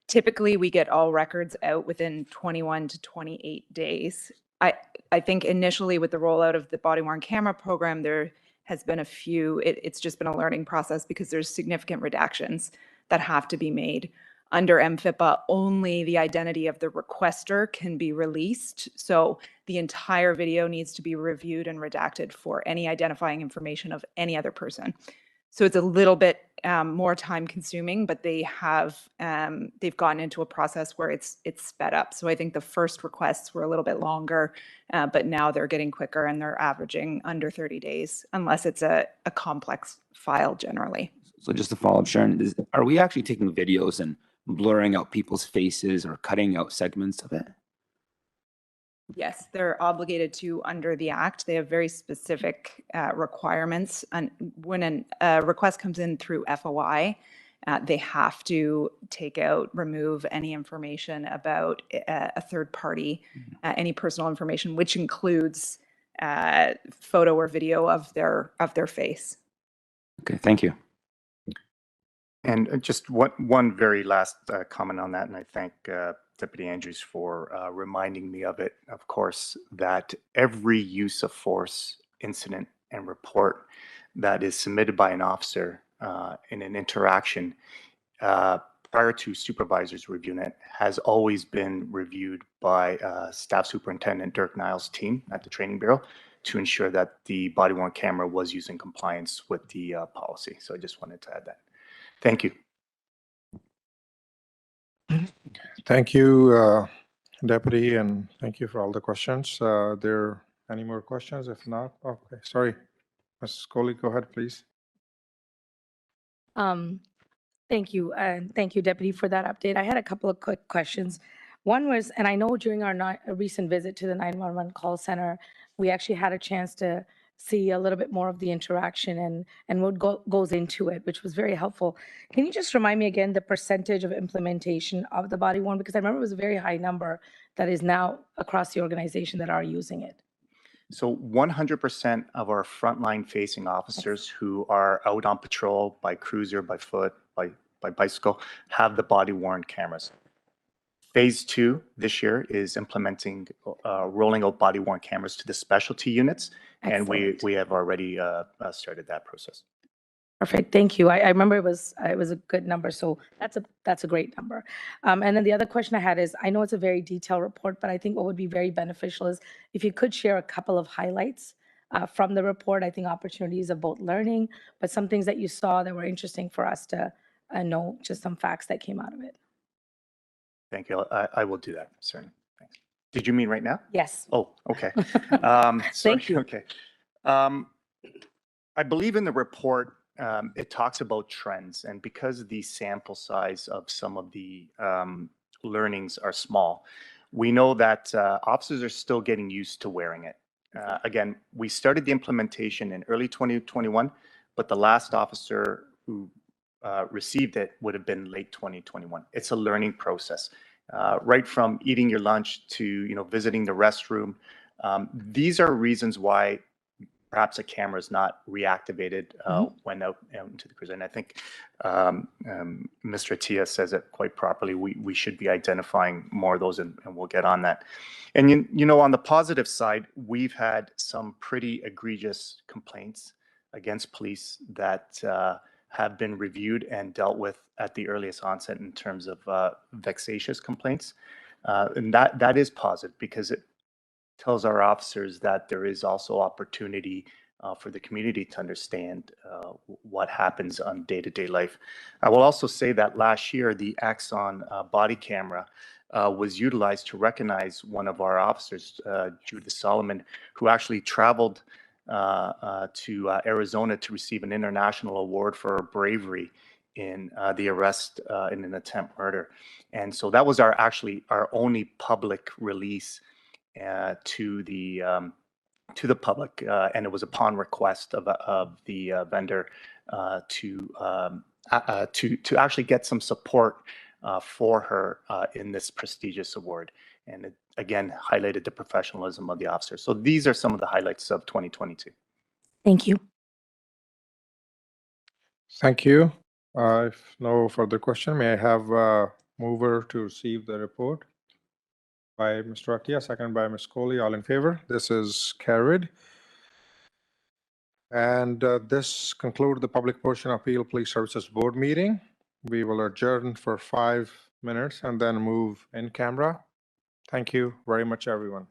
Typically, we get all records out within 21 to 28 days. I think initially with the rollout of the body worn camera program, there has been a few, it's just been a learning process because there's significant redactions that have to be made. Under MFIPA, only the identity of the requester can be released. So the entire video needs to be reviewed and redacted for any identifying information of any other person. So it's a little bit more time consuming, but they've gotten into a process where it's sped up. So I think the first requests were a little bit longer, but now they're getting quicker and they're averaging under 30 days, unless it's a complex file generally. So just to follow up, Sharon, are we actually taking videos and blurring out people's faces or cutting out segments of it? Yes, they're obligated to under the Act. They have very specific requirements. And when a request comes in through FOI, they have to remove any information about a third party, any personal information, which includes photo or video of their face. Okay, thank you. And just one very last comment on that, and I thank Deputy Andrews for reminding me of it, of course, that every use of force incident and report that is submitted by an officer in an interaction prior to supervisors reviewing it has always been reviewed by Staff Superintendent Dirk Niles' team at the Training Bureau to ensure that the body-worn camera was used in compliance with the policy. So I just wanted to add that. Thank you. Thank you, Deputy, and thank you for all the questions. There any more questions? If not, okay, sorry. Ms. Coley, go ahead, please. Thank you. And thank you, Deputy, for that update. I had a couple of quick questions. One was, and I know during our recent visit to the 911 call center, we actually had a chance to see a little bit more of the interaction and what goes into it, which was very helpful. Can you just remind me again the percentage of implementation of the body worn? Because I remember it was a very high number that is now across the organization that are using it. So 100% of our frontline facing officers who are out on patrol by cruiser, by foot, by bicycle, have the body worn cameras. Phase 2 this year is implementing rolling out body worn cameras to the specialty units. And we have already started that process. Perfect. Thank you. I remember it was a good number. So that's a great number. And then the other question I had is, I know it's a very detailed report, but I think what would be very beneficial is if you could share a couple of highlights from the report. I think opportunities of both learning, but some things that you saw that were interesting for us to know, just some facts that came out of it. Thank you. I will do that, certainly. Thanks. Did you mean right now? Yes. Oh, okay. Thank you. Okay. I believe in the report, it talks about trends, and because the sample size of some of the learnings are small, we know that officers are still getting used to wearing it. Again, we started the implementation in early 2021, but the last officer who received it would have been late 2021. It's a learning process, right from eating your lunch to visiting the restroom. These are reasons why perhaps a camera is not reactivated when out into the cruiser. And I think Mr. Attia says it quite properly. We should be identifying more of those, and we'll get on that. And on the positive side, we've had some pretty egregious complaints against police that have been reviewed and dealt with at the earliest onset in terms of vexatious complaints. And that is positive because it tells our officers that there is also opportunity for the community to understand what happens on day-to-day life. I will also say that last year, the Axon body camera was utilized to recognize one of our officers, Judith Solomon, who actually traveled to Arizona to receive an international award for her bravery in the arrest in an attempt murder. And so that was our only public release to the public, and it was upon request of the vendor to actually get some support for her in this prestigious award. And it, again, highlighted the professionalism of the officer. So these are some of the highlights of 2022. Thank you. Thank you. If no further question, may I have a mover to receive the report? By Mr. Atia, second by Ms. Coley. All in favor? This is carried. And this concludes the public portion of Peel Police Services Board meeting. We will adjourn for 5 minutes and then move in camera. Thank you very much, everyone.